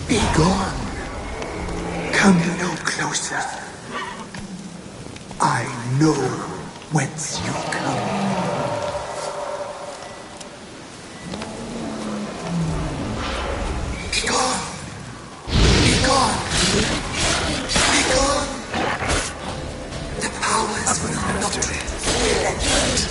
Be gone. Come no closer. I know whence you come. Be gone. Be gone. Be gone. The powers will not relent.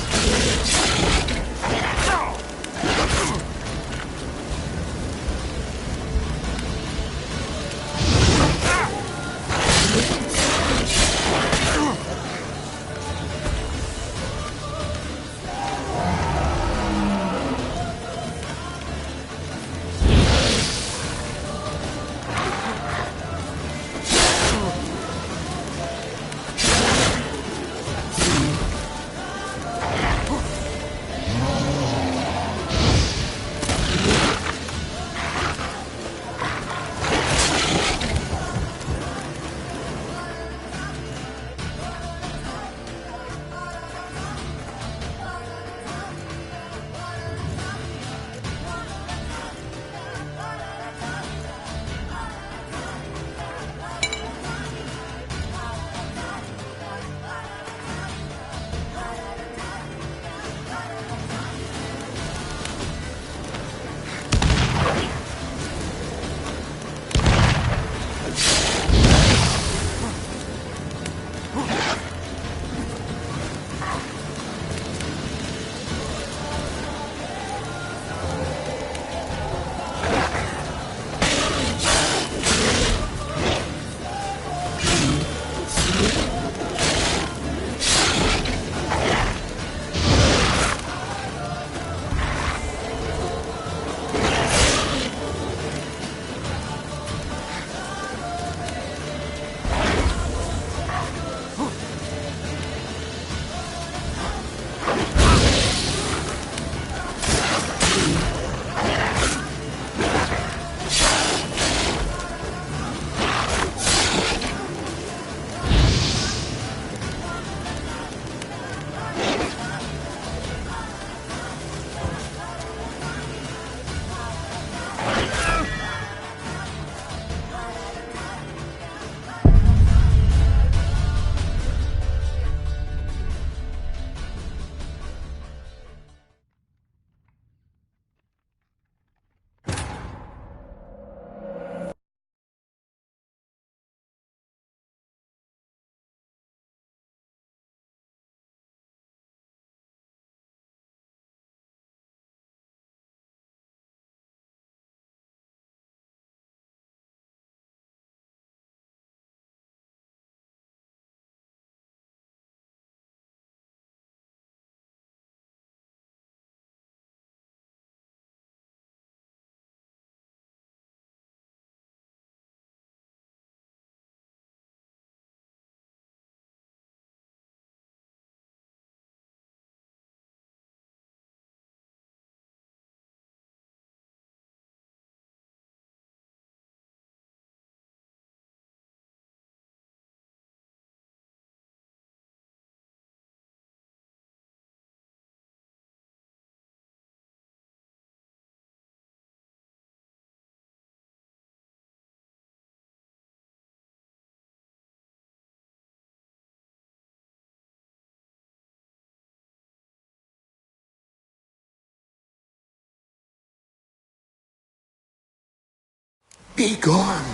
Be gone.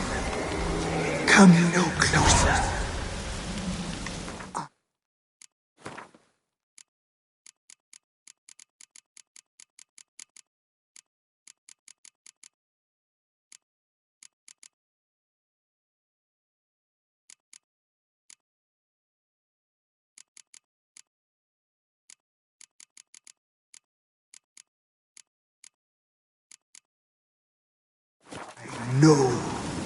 Come no closer. I know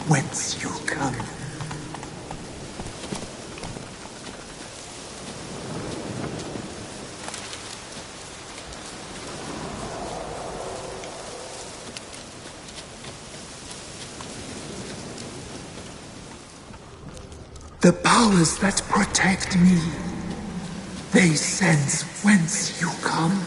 whence you come. The powers that protect me, they sense whence you come.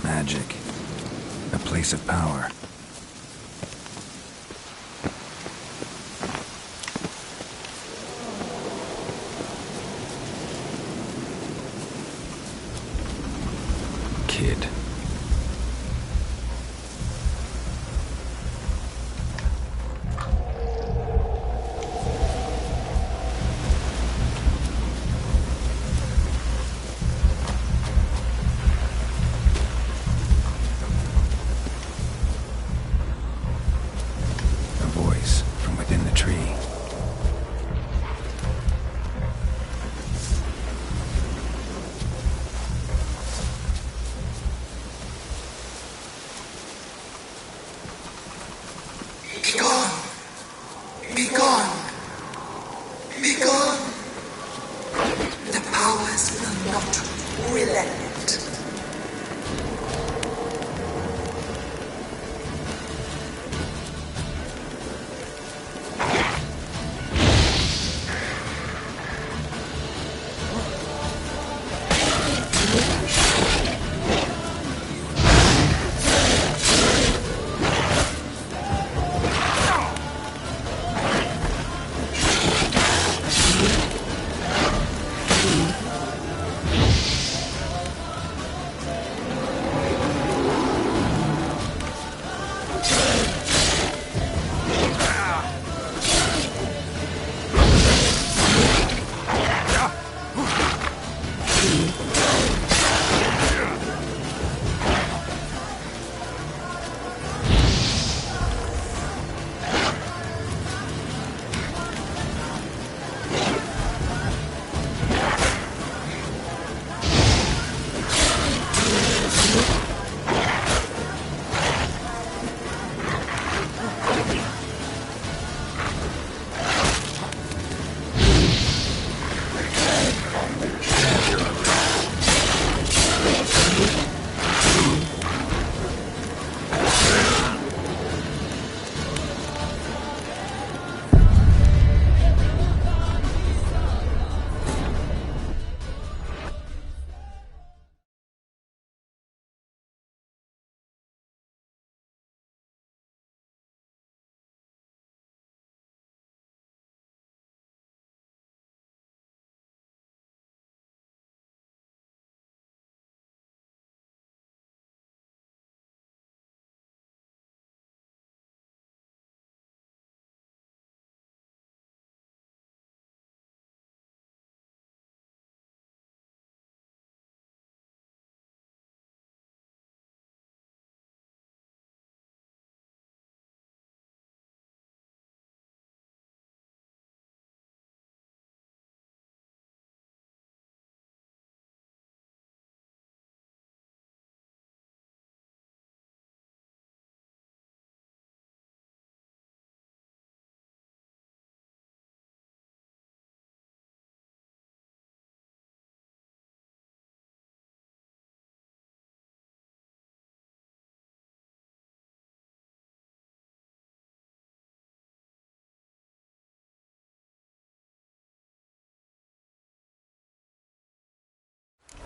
Magic. A place of power. Kid. Be gone! Be gone! Be gone! The powers will not relent.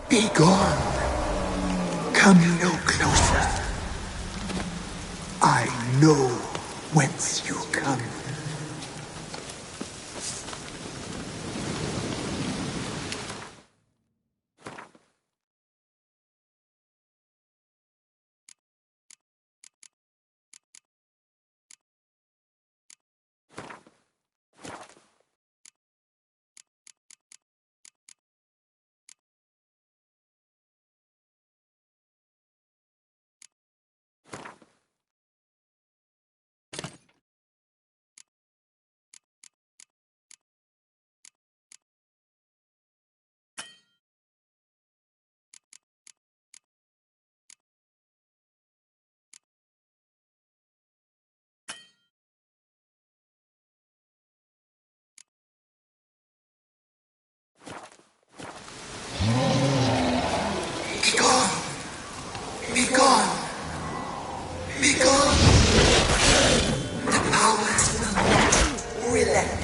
Be gone. Come no closer. I know whence you come. Be gone. Be gone. Be gone. The powers will not relent.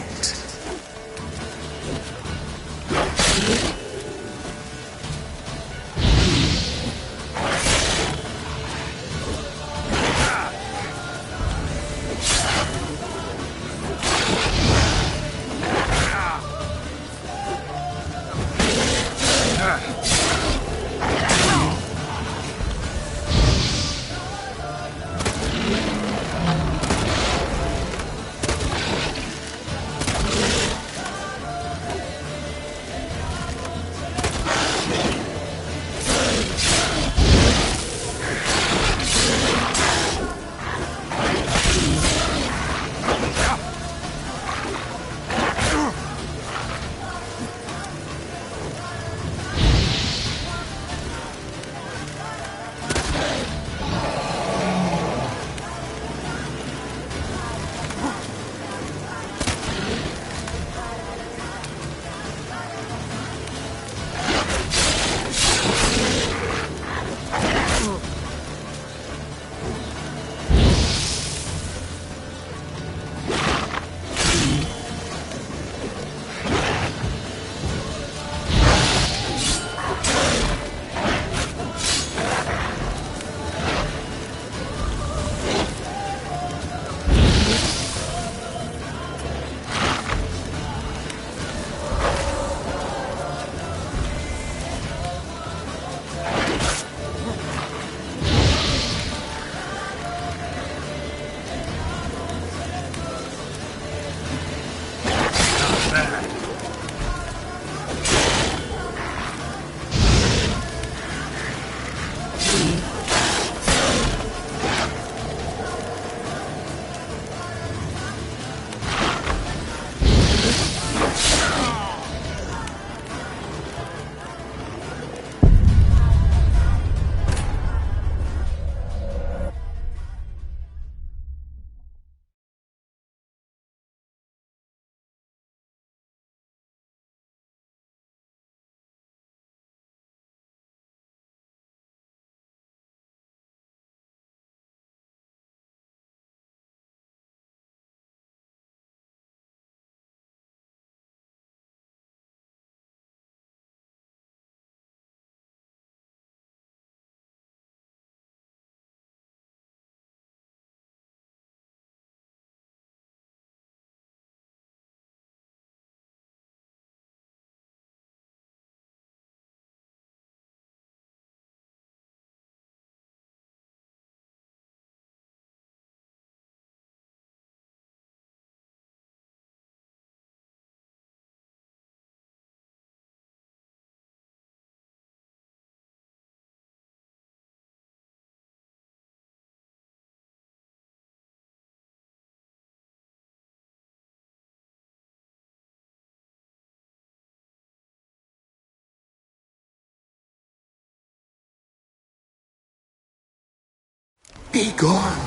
Be gone.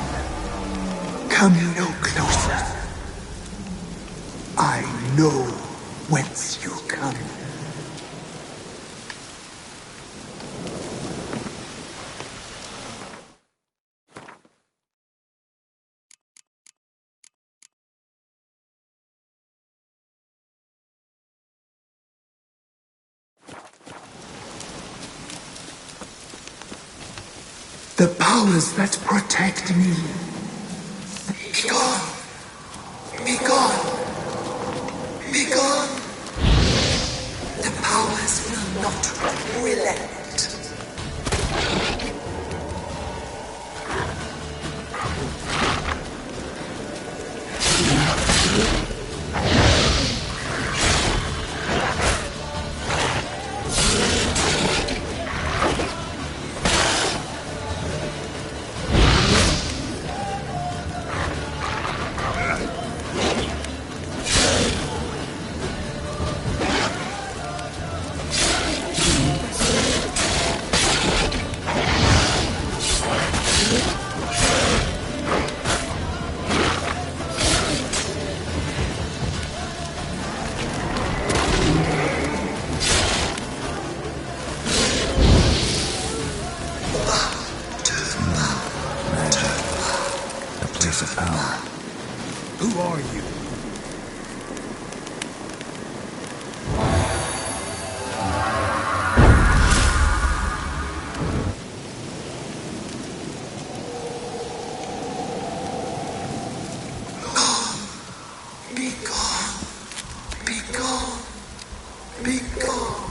Come no closer. I know whence you come. The powers that protect me. Be gone. Be gone. Be gone. The powers will not relent. Who are you? Be gone. Be gone. Be gone.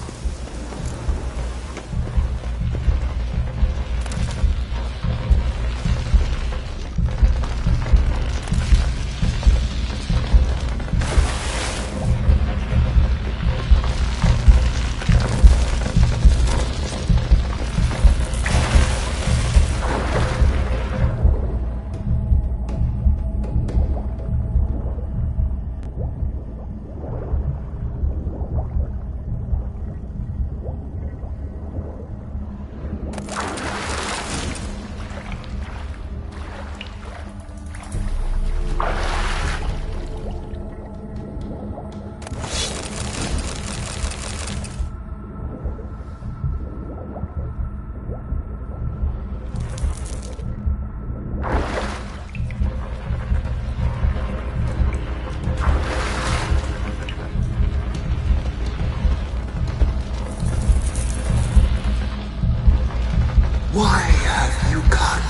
Why have you come?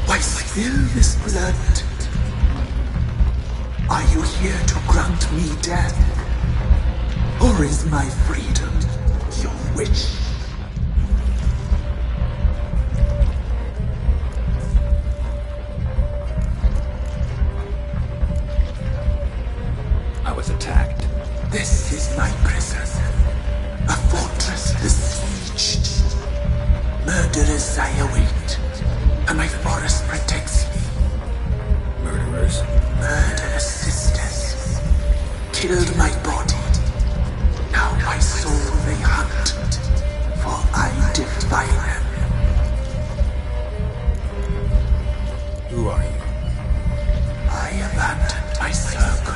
Why spill this blood? Are you here to grant me death? Or is my freedom your wish? I was attacked. This is my prison. A fortress besieged. Murderers I await, and my forest protects me. Murderers? Murderous sisters killed my body. Now my soul they hunt, for I defy them. Who are you? I abandoned my circle,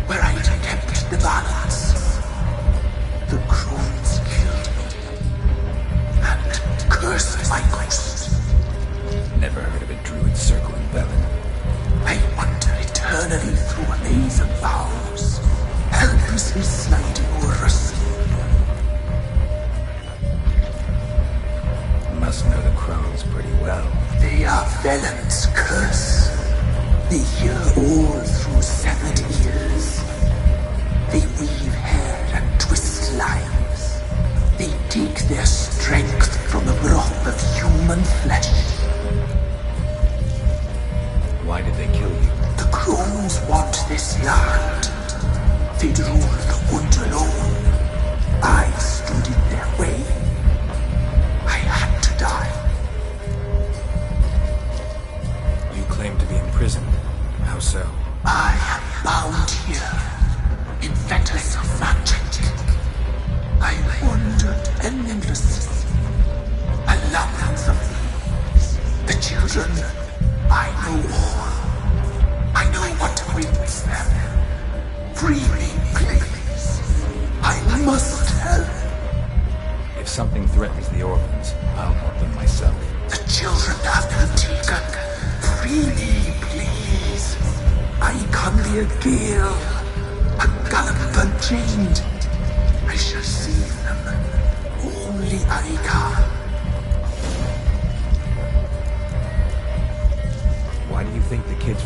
where I kept the balance. The crones killed me, and cursed my ghost. Never heard of a druid circle in Velen. I wander eternally through a maze of vows, helplessly sliding over us. Must know the crones pretty well. They are Velen's curse. They hear all through severed ears. They weave hair and twist lives. They take their strength from the broth of human flesh. Why did they kill you? The crones want this land. They'd rule the wood alone. I stood in their way. I had to die. You claim to be in prison. How so? I am bound here, in fetters of magic. I wandered endlessly, a labyrinth of thieves. The children, I know all. I know what awaits them. Free me, please. I must help. If something threatens the orphans, I'll help them myself. The children have been taken. Free me, please. I can be a gale, a gallop unchained. I shall save them. Only I can.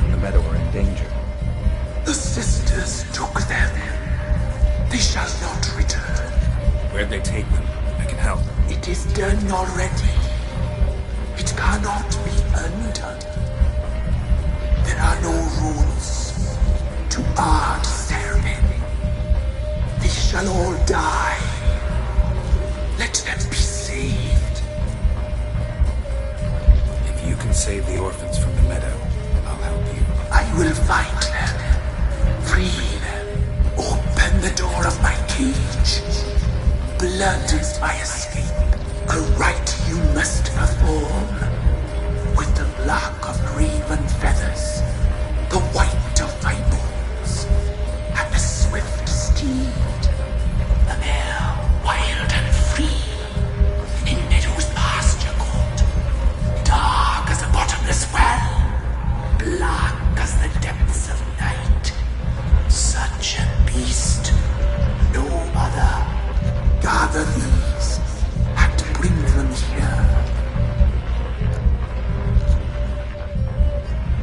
from the meadow are in danger. The sisters took them. They shall not return. Where'd they take them? I can help. It is done already. It cannot be undone. There are no rules to our serving. They shall all die. Let them be saved. If you can save the orphans from the meadow, I'll help you. I will find them, free them, open the door of my cage. Blood is my escape, a rite you must perform. With the black of raven feathers, the white of my bones, and the swift steed, the mare wild and free, in meadows pasture court, dark as a bottomless well, black as the depths of night. Such a beast, no other. Gather these and bring them here.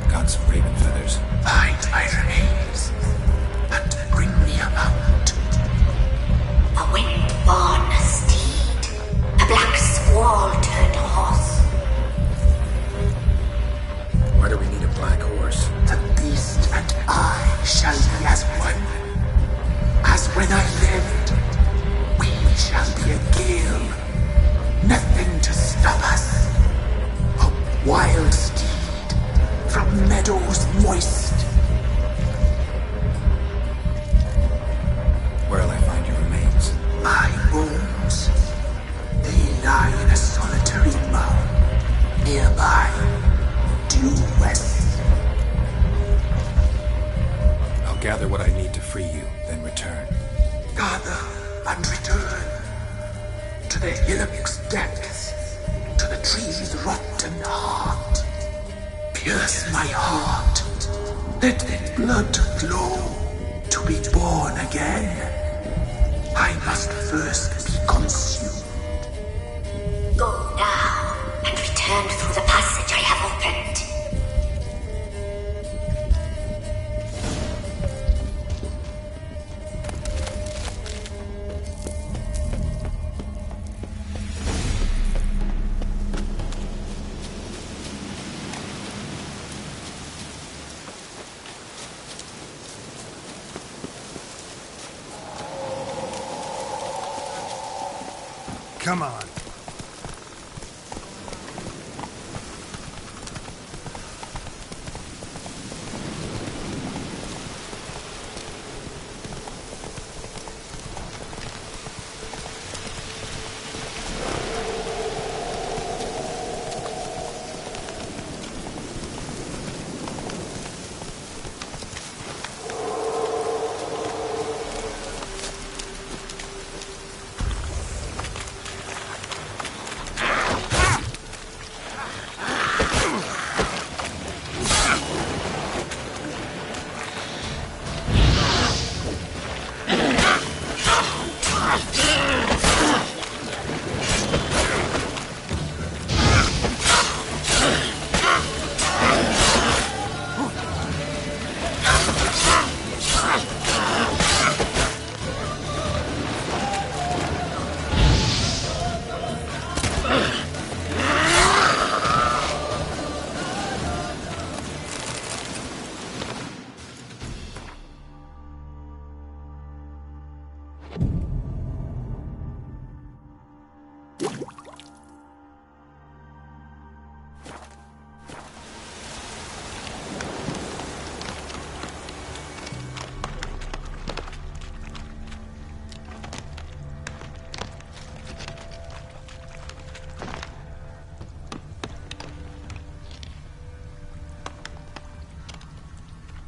Got some raven feathers. Find my remains and bring me a mount. A wind-born steed, a black squall turned horse. Why do we need a black horse? The beast and I shall be as one. As when I lived, we shall be a gale. Nothing to stop us. A wild steed from meadows moist. Where'll I find your remains? My bones. They lie in a solitary mound nearby, due west. I'll gather what I need to free you, then return. Gather and return to the hillock's depths, to the tree's rotten heart. Pierce my heart, let the blood flow to be born again. I must first be consumed. Go now and return through the passage I have opened. Come on.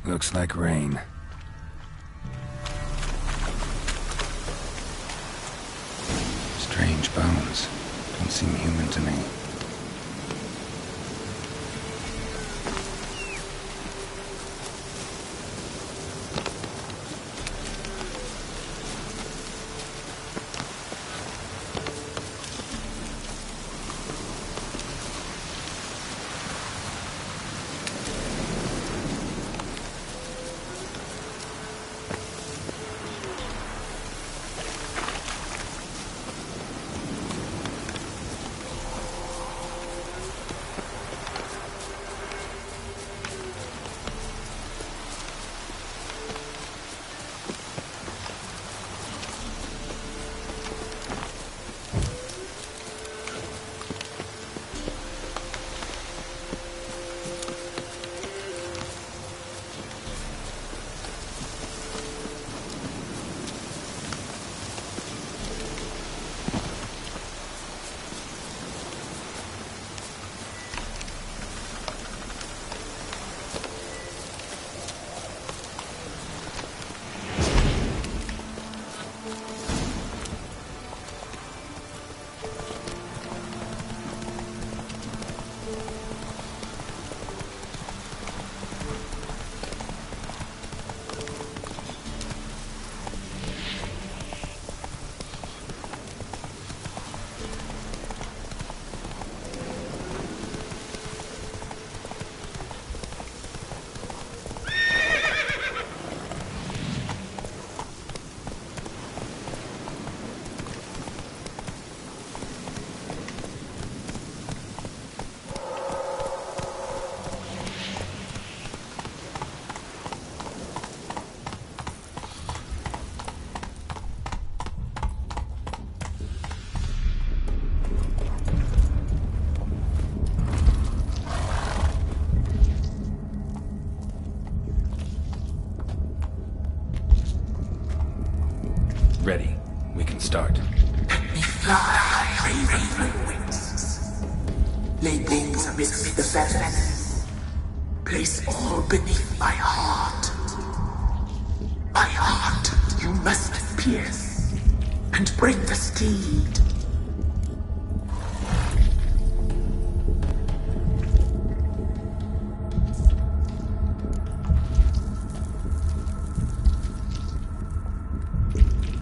Looks like rain. Strange bones. Don't seem human to me. Ready. We can start. Fly, raven wings. Lay wings amidst the feathers. Place all beneath my heart. My heart you must pierce, and bring the steed.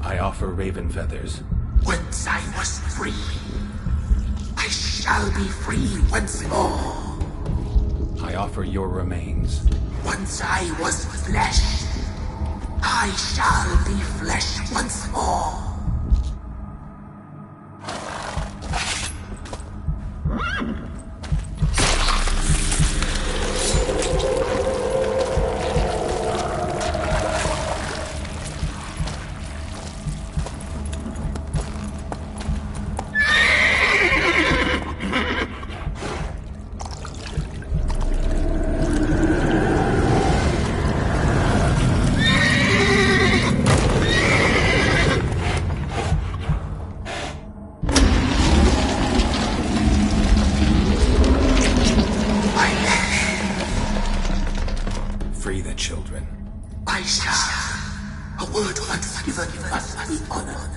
I offer raven feathers. Once I was free, I shall be free once more. I offer your remains. Once I was flesh, I shall be flesh once more. Free the children. I shall. A word once given must be honored.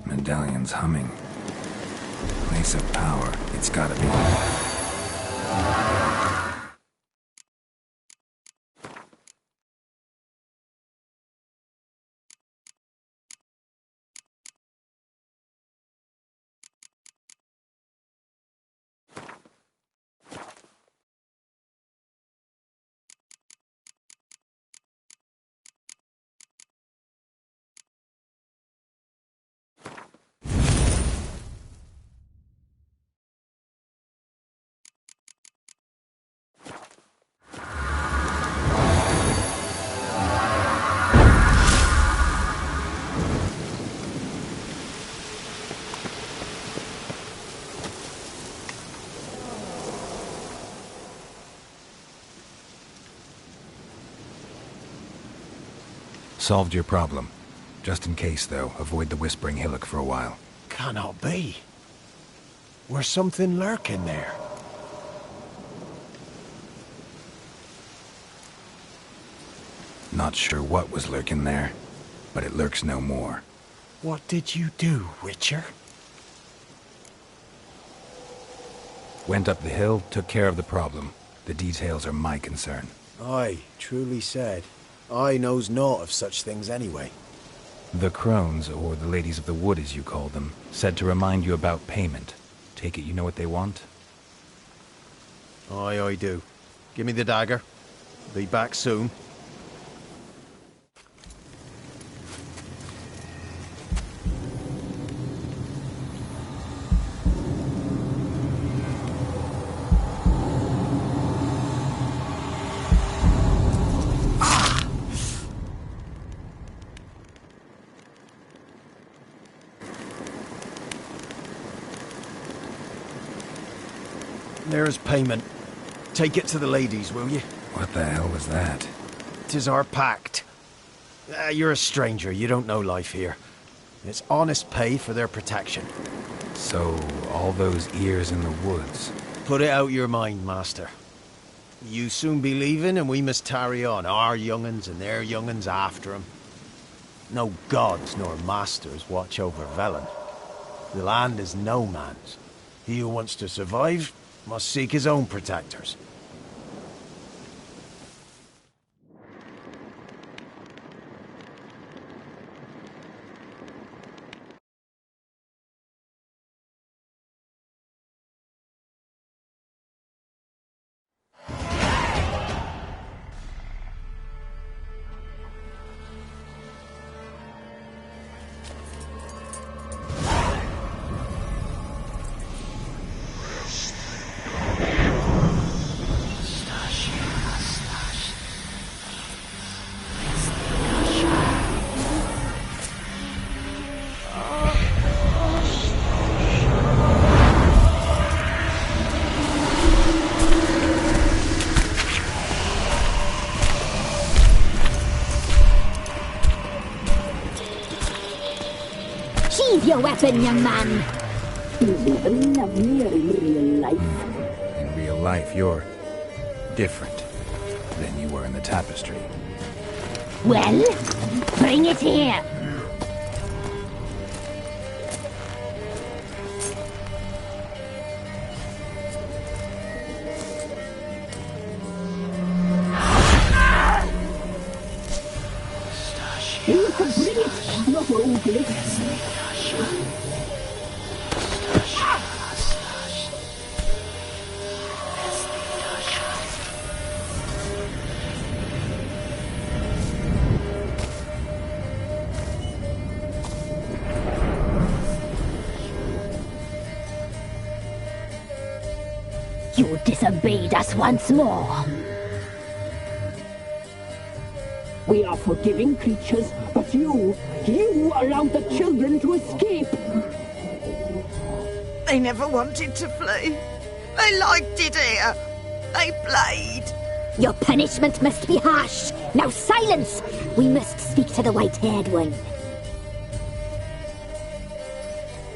Medallion's humming. Place of power. It's gotta be. Solved your problem. Just in case, though, avoid the Whispering Hillock for a while. Cannot be. Where's something lurking there? Not sure what was lurking there, but it lurks no more. What did you do, Witcher? Went up the hill, took care of the problem. The details are my concern. Aye, truly said. I knows naught of such things anyway. The crones, or the ladies of the wood as you call them, said to remind you about payment. Take it you know what they want? Aye, I do. Give me the dagger. Be back soon. There's payment. Take it to the ladies, will you? What the hell was that? 'Tis our pact. You're a stranger, you don't know life here. It's honest pay for their protection. So, all those ears in the woods. Put it out your mind, master. You soon be leaving and we must tarry on, our young'uns and their young'uns after 'em. No gods nor masters watch over Velen. The land is no man's. He who wants to survive must seek his own protectors. happen, young man? He's even lovelier in real life. In real life, you're different than you were in the tapestry. Well, bring it here. You can bring it, not ugly. You disobeyed us once more. We are forgiving creatures, but you allowed the children to escape. They never wanted to flee. They liked it here. They played. Your punishment must be harsh. Now silence! We must speak to the white-haired one.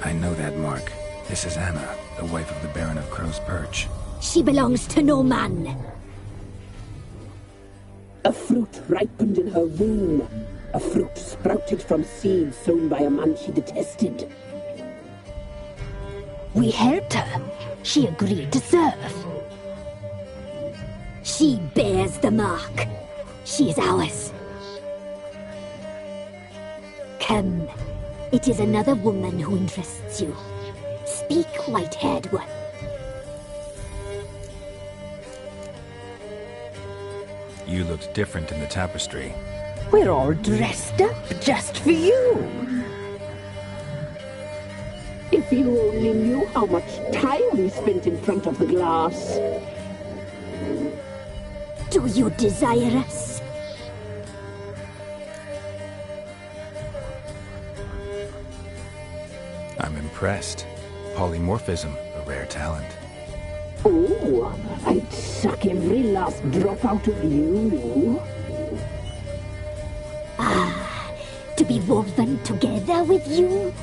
I know that mark. This is Anna, the wife of the Baron of Crow's Perch. She belongs to no man. A fruit ripened in her womb. A fruit sprouted from seeds sown by a man she detested. We helped her. She agreed to serve. She bears the mark. She is ours. Come. It is another woman who interests you. Speak, white-haired one. You looked different in the tapestry. We're all dressed up just for you. If you only knew how much time we spent in front of the glass. Do you desire us? I'm impressed. Polymorphism, a rare talent. Oh, I'd suck every last drop out of you. Ah, to be woven together with you?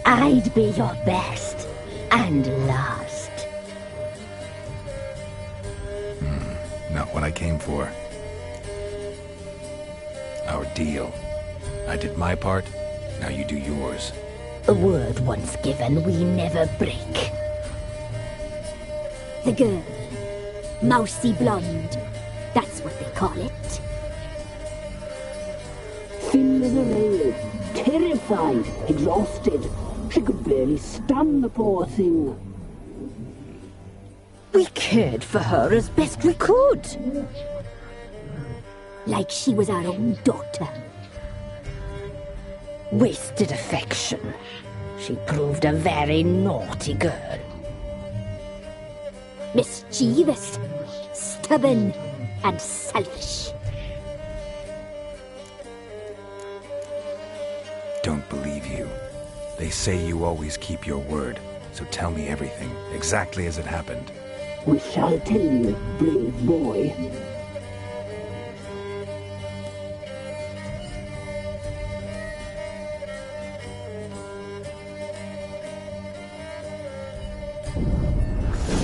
I'd be your best and last. Not what I came for. Our deal. I did my part, now you do yours. A word once given, we never break. The girl. Mousy blonde. That's what they call it. Thin as a rail. Terrified. Exhausted. She could barely stand, the poor thing. We cared for her as best we could. Like she was our own daughter. Wasted affection. She proved a very naughty girl. Mischievous, stubborn, and selfish. Don't believe you. They say you always keep your word, so tell me everything, exactly as it happened. We shall tell you, brave boy.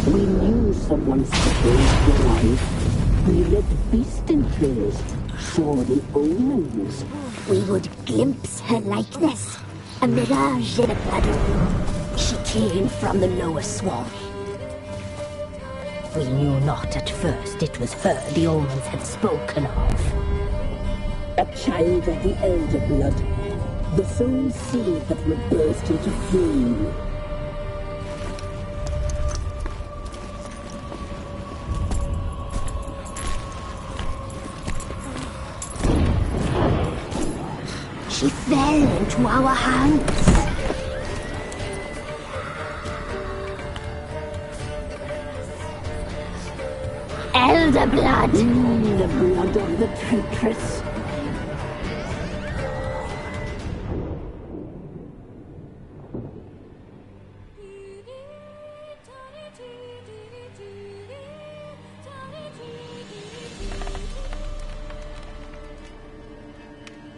We knew someone strange would arrive. We read beast entries, saw the omens. We would glimpse her likeness, a mirage in a puddle. She came from the lower swamp. We knew not at first it was her the omens had spoken of. A child of the elder blood, the soul seed that would burst into flame. She fell into our hands. Elder blood! The blood of the traitress.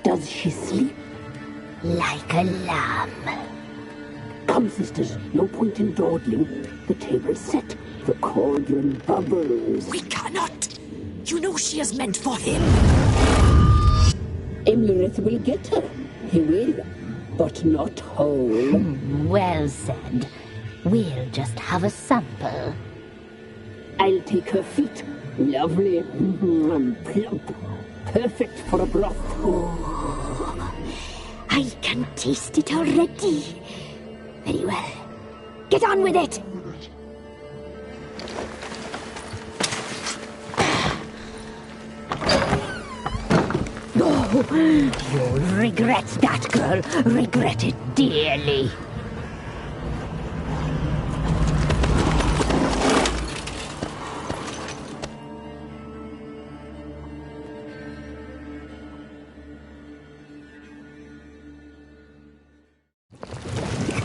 Does she sleep? like a lamb. Come, sisters, no point in dawdling. The table's set, the cauldron bubbles. We cannot! You know she is meant for him. Imlerith will get her. He will, but not whole. Well said. We'll just have a sample. I'll take her feet. Lovely and plump. Perfect for a broth. Oh, I can taste it already. Very well. Get on with it! Oh, you'll regret that, girl. Regret it dearly.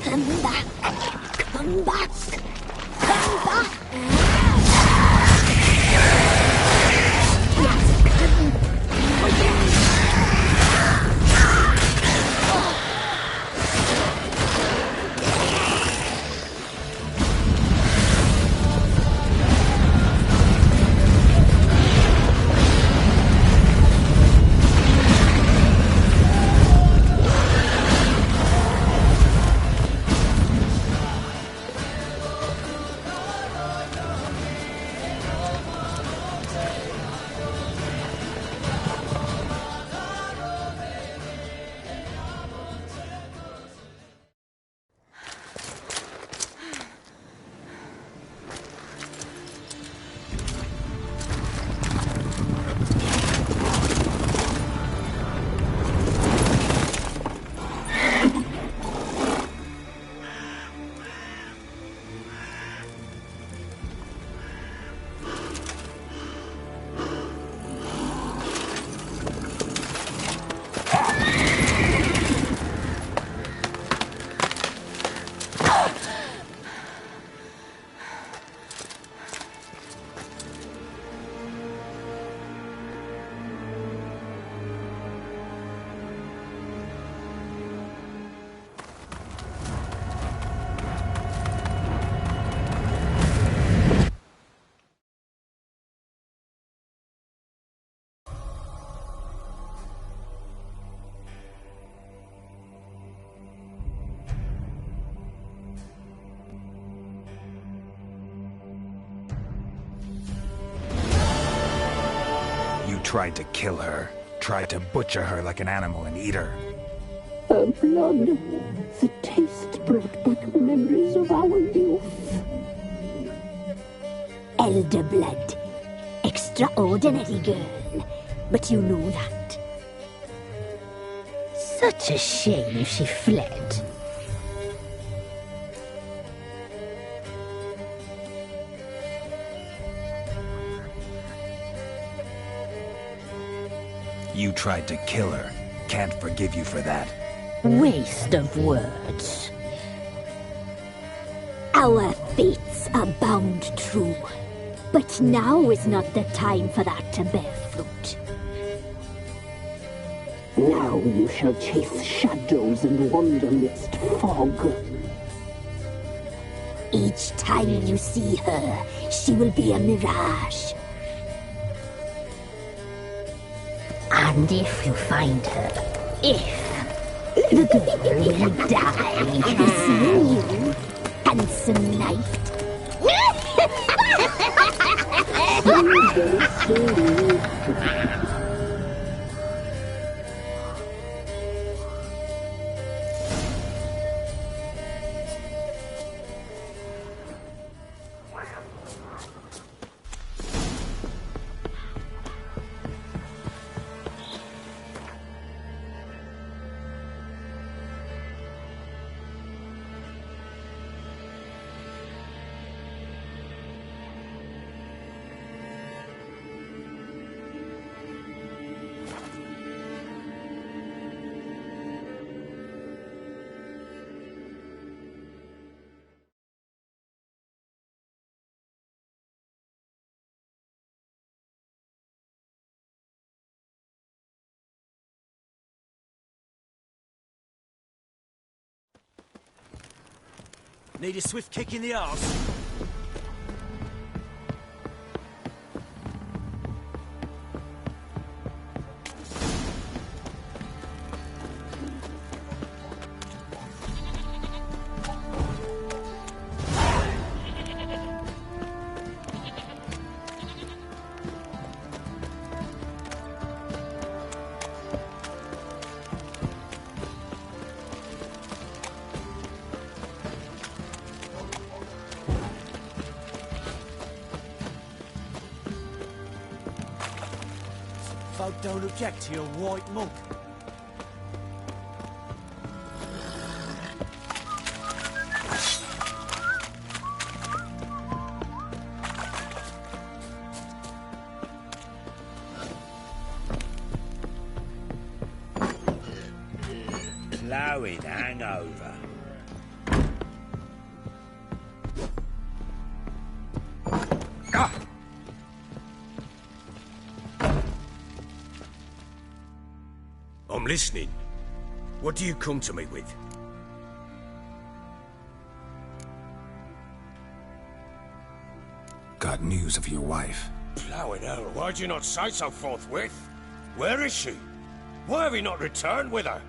Come back! Come back! Come back! Tried to kill her. Tried to butcher her like an animal and eat her. Her blood. The taste brought back memories of our youth. Elder blood. Extraordinary girl. But you know that. Such a shame if she fled. You tried to kill her. Can't forgive you for that. Waste of words. Our fates are bound true. But now is not the time for that to bear fruit. Now you shall chase shadows and wander midst fog. Each time you see her, she will be a mirage. And if you find her, the girl will die. The same you, handsome knight. Need a swift kick in the arse? Folk don't object to your white monk. Ploughing hangover. I'm listening. What do you come to me with? Got news of your wife. Ploughing hell, why'd you not say so forthwith? Where is she? Why have you not returned with her?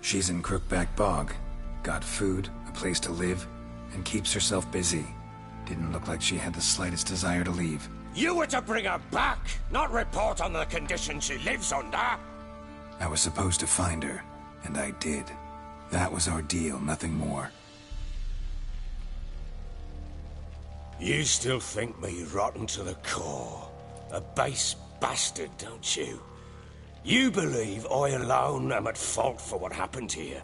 She's in Crookback Bog. Got food, a place to live, and keeps herself busy. Didn't look like she had the slightest desire to leave. You were to bring her back, not report on the conditions she lives under. I was supposed to find her, and I did. That was our deal, nothing more. You still think me rotten to the core. A base bastard, don't you? You believe I alone am at fault for what happened here.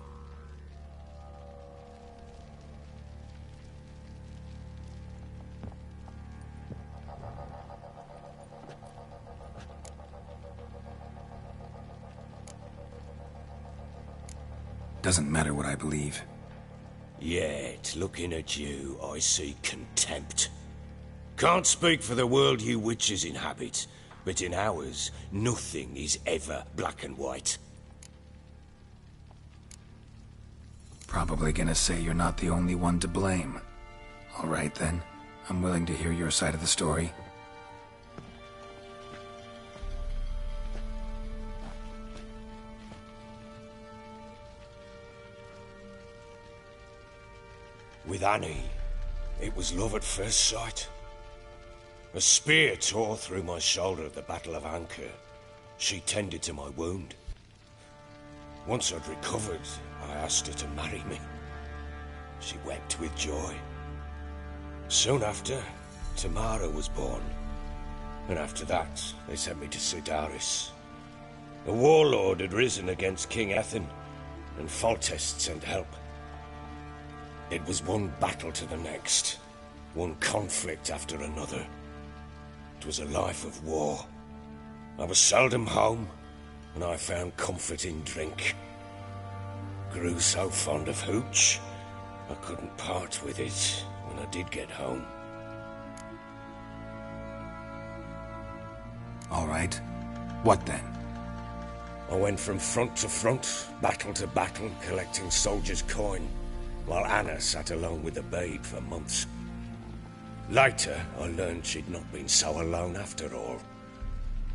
Doesn't matter what I believe. Yet, looking at you, I see contempt. Can't speak for the world you witches inhabit, but in ours, nothing is ever black and white. Probably gonna say you're not the only one to blame. All right then, I'm willing to hear your side of the story. With Annie, it was love at first sight. A spear tore through my shoulder at the Battle of Anchor. She tended to my wound. Once I'd recovered, I asked her to marry me. She wept with joy. Soon after, Tamara was born. And after that, they sent me to Sidaris. A warlord had risen against King Ethan, and Foltest sent help. It was one battle to the next, one conflict after another. It was a life of war. I was seldom home, and I found comfort in drink. Grew so fond of hooch, I couldn't part with it when I did get home. All right. What then? I went from front to front, battle to battle, collecting soldiers' coin, while Anna sat alone with the babe for months. Later, I learned she'd not been so alone after all.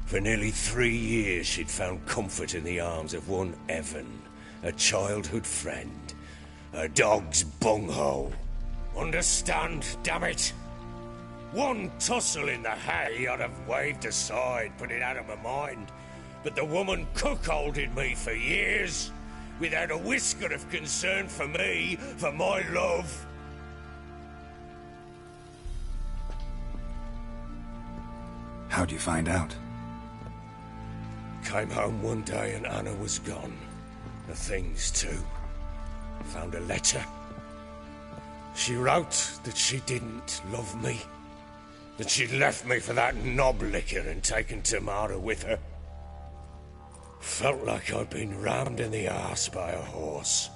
For nearly 3 years, she'd found comfort in the arms of one Evan, a childhood friend, a dog's bunghole. Understand, damn it? One tussle in the hay I'd have waved aside, put it out of my mind. But the woman cuckolded me for years, without a whisker of concern for me, for my love. How'd you find out? Came home one day and Anna was gone. The things too. Found a letter. She wrote that she didn't love me. That she'd left me for that knob licker and taken Tamara with her. Felt like I'd been rammed in the arse by a horse.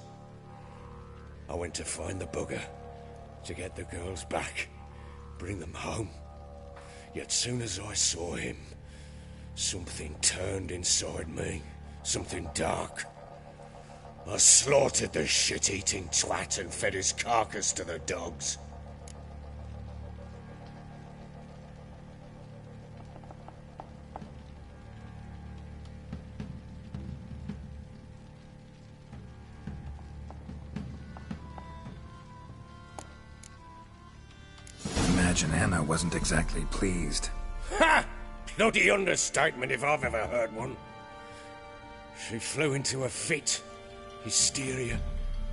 I went to find the bugger, to get the girls back, bring them home. Yet soon as I saw him, something turned inside me, something dark. I slaughtered the shit-eating twat and fed his carcass to the dogs. Imagine Anna wasn't exactly pleased. Ha! Bloody understatement if I've ever heard one. She flew into a fit. Hysteria.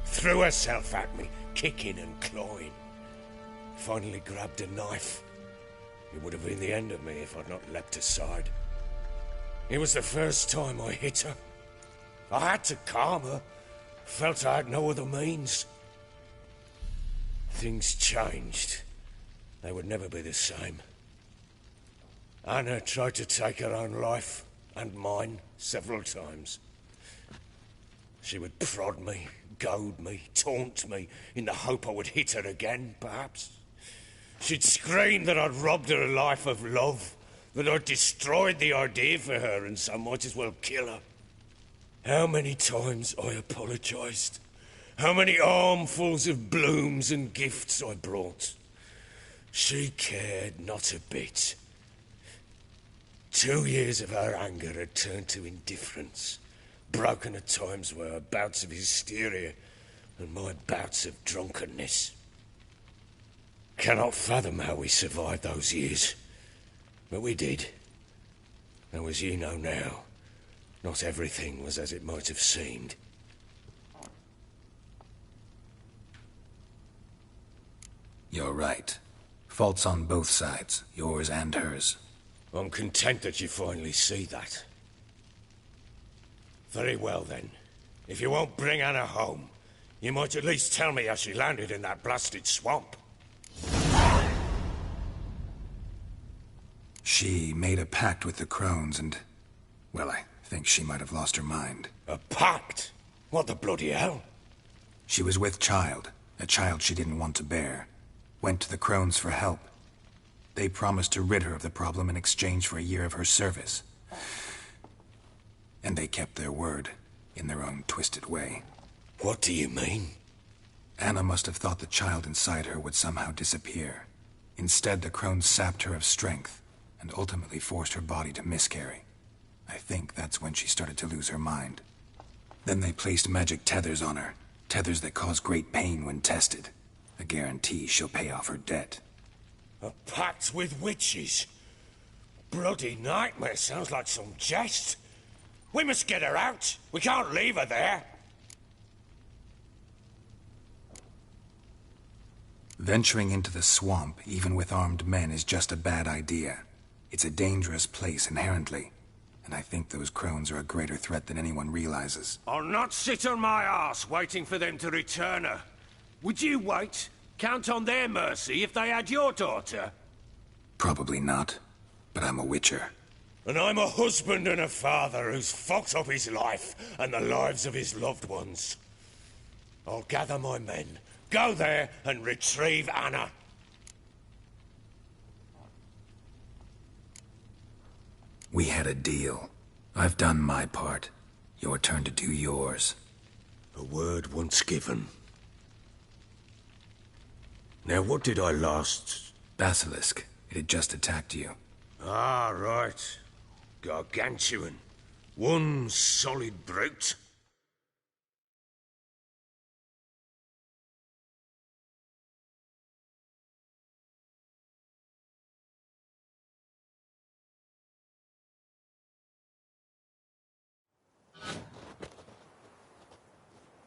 Threw herself at me, kicking and clawing. Finally grabbed a knife. It would have been the end of me if I'd not leapt aside. It was the first time I hit her. I had to calm her. Felt I had no other means. Things changed. They would never be the same. Anna tried to take her own life, and mine, several times. She would prod me, goad me, taunt me, in the hope I would hit her again, perhaps. She'd scream that I'd robbed her life of love, that I'd destroyed the idea for her, and so might as well kill her. How many times I apologised. How many armfuls of blooms and gifts I brought. She cared not a bit. 2 years of her anger had turned to indifference, broken at times by her bouts of hysteria and my bouts of drunkenness. Cannot fathom how we survived those years, but we did. Though as you know now, not everything was as it might have seemed. You're right. Faults on both sides, yours and hers. I'm content that you finally see that. Very well then. If you won't bring Anna home, you might at least tell me how she landed in that blasted swamp. She made a pact with the crones and... well, I think she might have lost her mind. A pact? What the bloody hell? She was with child, a child she didn't want to bear. Went to the crones for help. They promised to rid her of the problem in exchange for a year of her service. And they kept their word, in their own twisted way. What do you mean? Anna must have thought the child inside her would somehow disappear. Instead, the crones sapped her of strength, and ultimately forced her body to miscarry. I think that's when she started to lose her mind. Then they placed magic tethers on her, tethers that cause great pain when tested. A guarantee she'll pay off her debt. A pact with witches? Bloody nightmare, sounds like some jest. We must get her out. We can't leave her there. Venturing into the swamp, even with armed men, is just a bad idea. It's a dangerous place inherently, and I think those crones are a greater threat than anyone realizes. I'll not sit on my arse waiting for them to return her. Would you wait? Count on their mercy if they had your daughter? Probably not, but I'm a witcher. And I'm a husband and a father who's fucked up his life and the lives of his loved ones. I'll gather my men, go there and retrieve Anna. We had a deal. I've done my part. Your turn to do yours. A word once given. Now, what did I last... Basilisk. It had just attacked you. Ah, right. Gargantuan. One solid brute.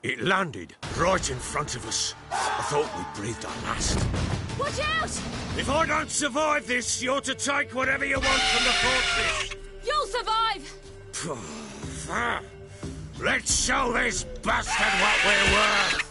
It landed right in front of us. I thought we'd breathed our last. Watch out! If I don't survive this, you're to take whatever you want from the fortress. You'll survive! Let's show this bastard what we're worth.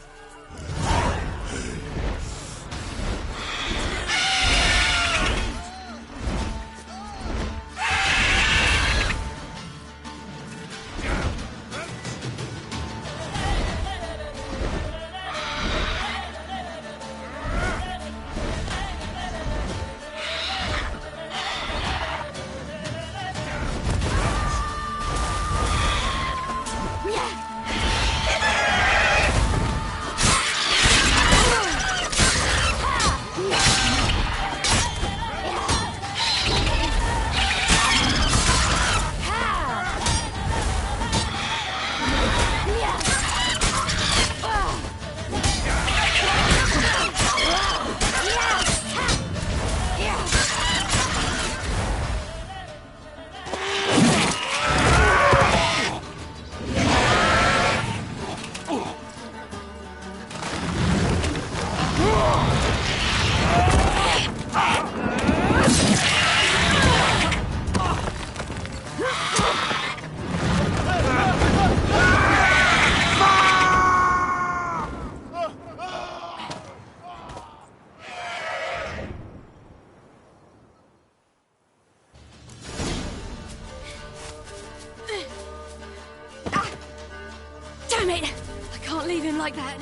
Damn it! I can't leave him like that.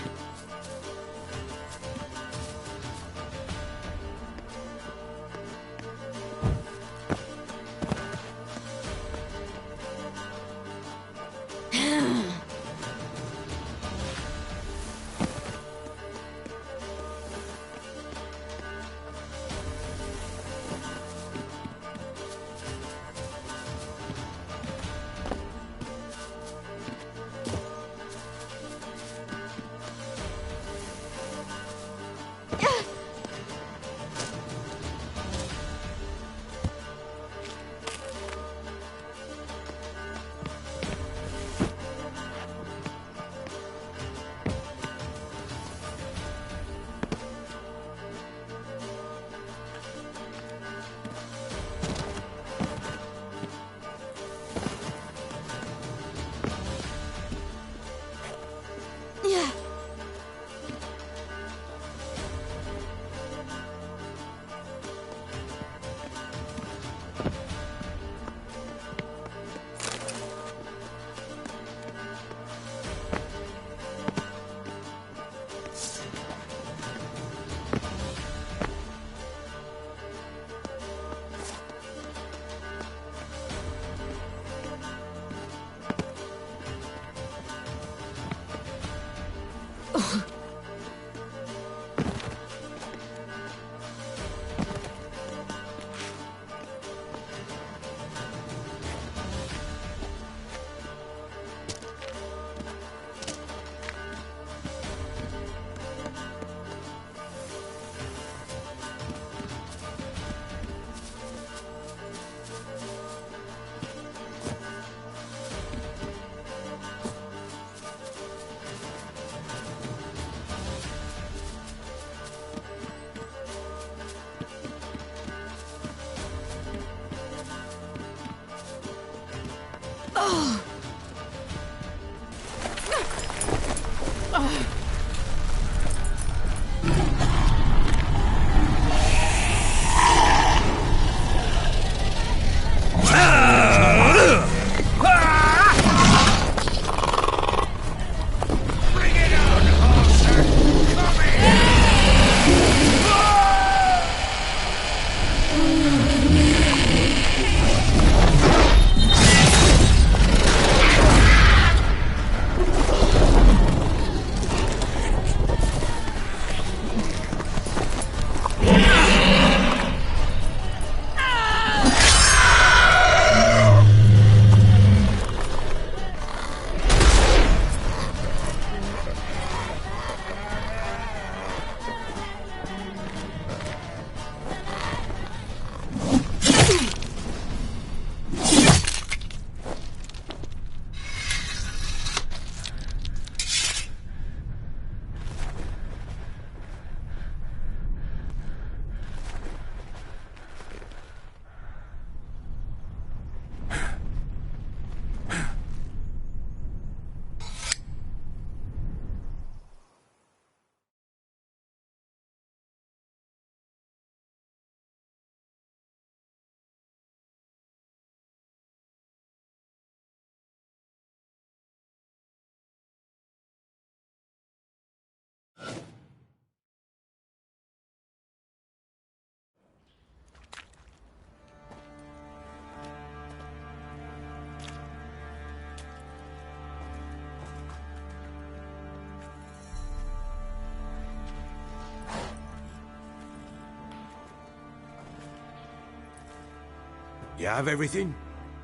You have everything?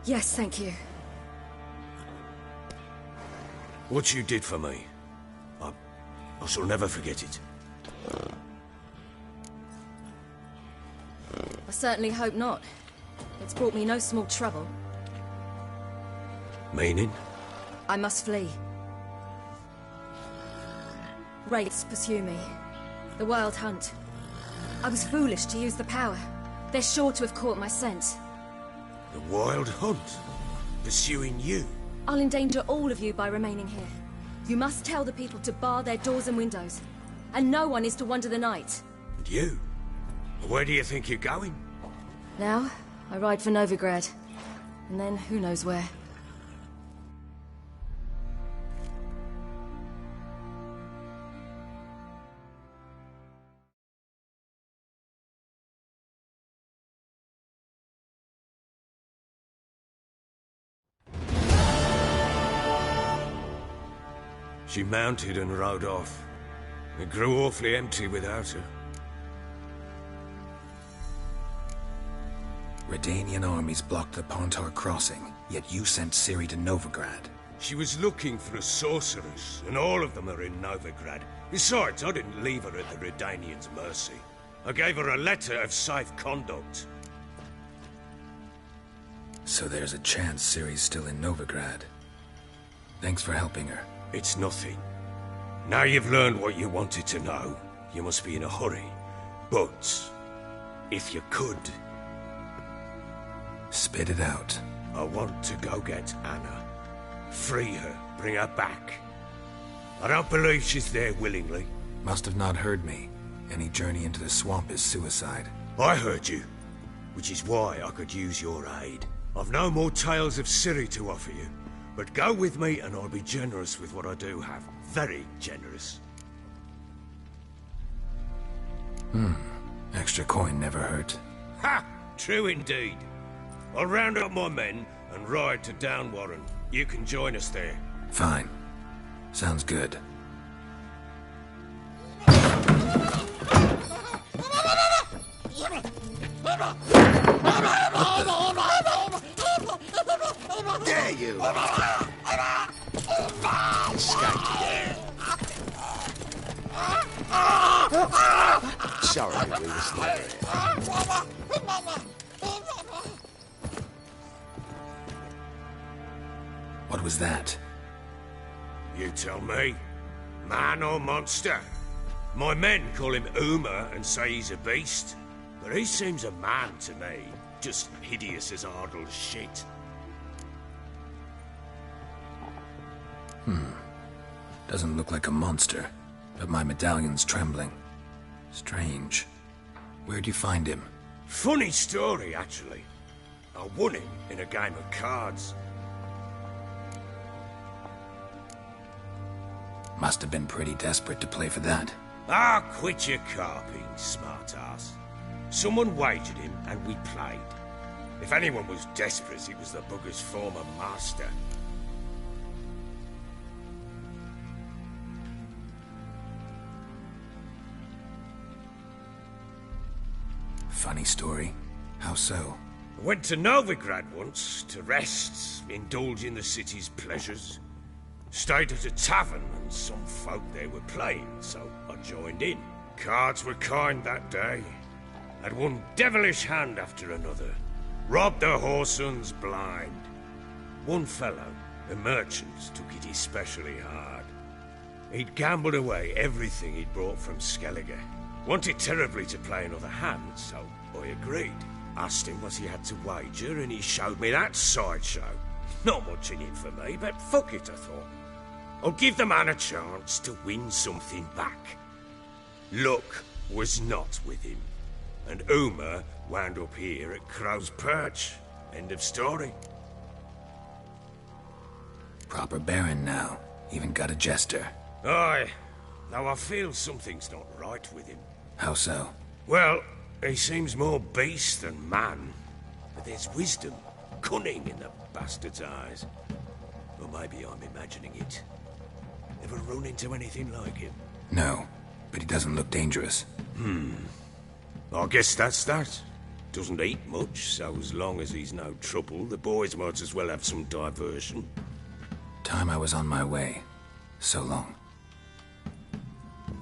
Yes, thank you. What you did for me, I shall never forget it. I certainly hope not. It's brought me no small trouble. Meaning? I must flee. Wraiths pursue me. The Wild Hunt. I was foolish to use the power. They're sure to have caught my scent. The Wild Hunt? Pursuing you? I'll endanger all of you by remaining here. You must tell the people to bar their doors and windows. And no one is to wander the night. And you? Where do you think you're going? Now, I ride for Novigrad. And then, who knows where. She mounted and rode off. It grew awfully empty without her. Redanian armies blocked the Pontar crossing, yet you sent Ciri to Novigrad. She was looking for a sorceress, and all of them are in Novigrad. Besides, I didn't leave her at the Redanians' mercy. I gave her a letter of safe conduct. So there's a chance Ciri's still in Novigrad. Thanks for helping her. It's nothing. Now you've learned what you wanted to know, you must be in a hurry. But, if you could... Spit it out. I want to go get Anna. Free her, bring her back. I don't believe she's there willingly. Must have not heard me. Any journey into the swamp is suicide. I heard you, which is why I could use your aid. I've no more tales of Ciri to offer you, but go with me and I'll be generous with what I do have. Very generous. Extra coin never hurt. Ha! True indeed. I'll round up my men and ride to Downwarren. You can join us there. Fine. Sounds good. Dare you! Sorry, we were still here. What was that? You tell me. Man or monster? My men call him Uma and say he's a beast. But he seems a man to me. Just hideous as Ardle's shit. Doesn't look like a monster, but my medallion's trembling. Strange. Where'd you find him? Funny story, actually. I won him in a game of cards. Must have been pretty desperate to play for that. Ah, quit your carping, smart-ass. Someone wagered him, and we played. If anyone was desperate, it was the bugger's former master. Funny story. How so? I went to Novigrad once, to rest, indulge in the city's pleasures. Stayed at a tavern, and some folk there were playing, so I joined in. Cards were kind that day. Had one devilish hand after another. Robbed the whoresun's blind. One fellow, a merchant, took it especially hard. He'd gambled away everything he'd brought from Skellige. Wanted terribly to play another hand, so I agreed. Asked him what he had to wager, and he showed me that sideshow. Not much in it for me, but fuck it, I thought. I'll give the man a chance to win something back. Luck was not with him, and Uma wound up here at Crow's Perch. End of story. Proper baron now. Even got a jester. Aye, though I feel something's not right with him. How so? Well, he seems more beast than man. But there's wisdom, cunning in the bastard's eyes. Or maybe I'm imagining it. Ever run into anything like him? No, but he doesn't look dangerous. I guess that's that. Doesn't eat much, so as long as he's no trouble, the boys might as well have some diversion. Time I was on my way. So long.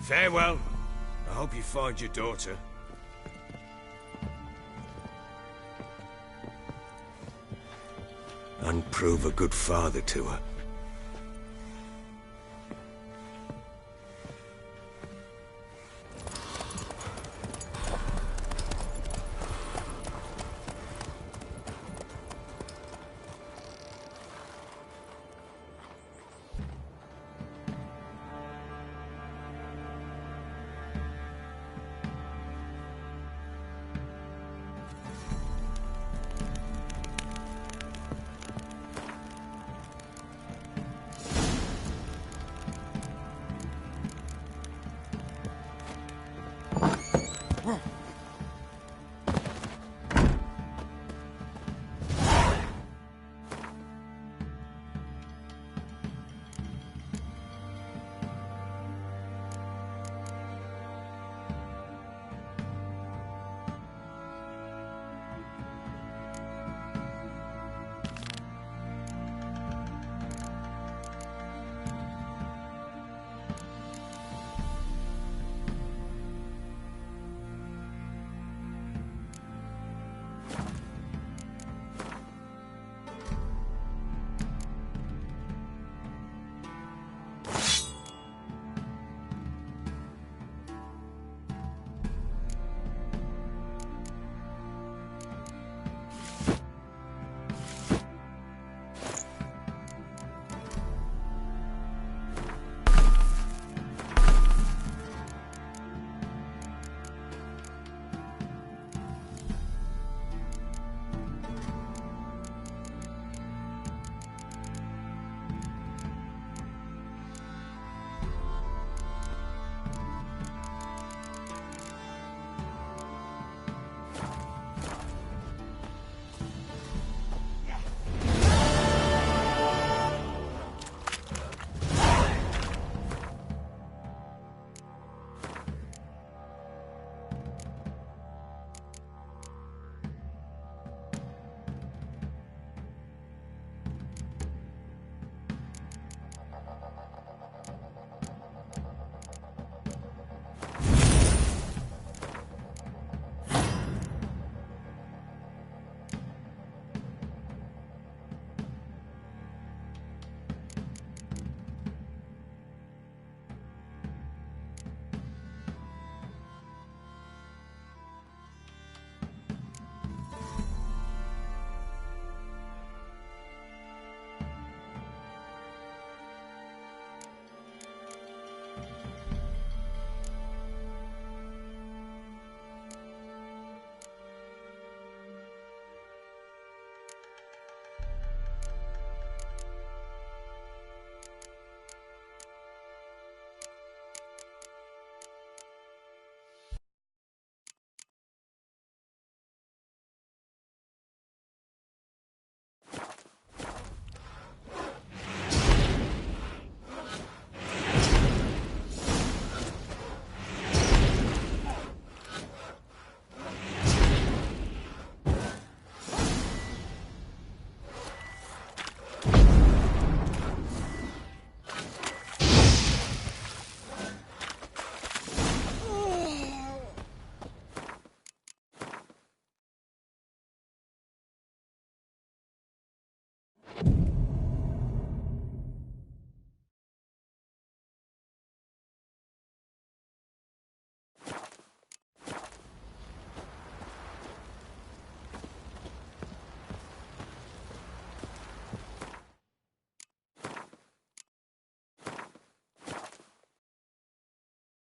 Farewell. I hope you find your daughter. And prove a good father to her.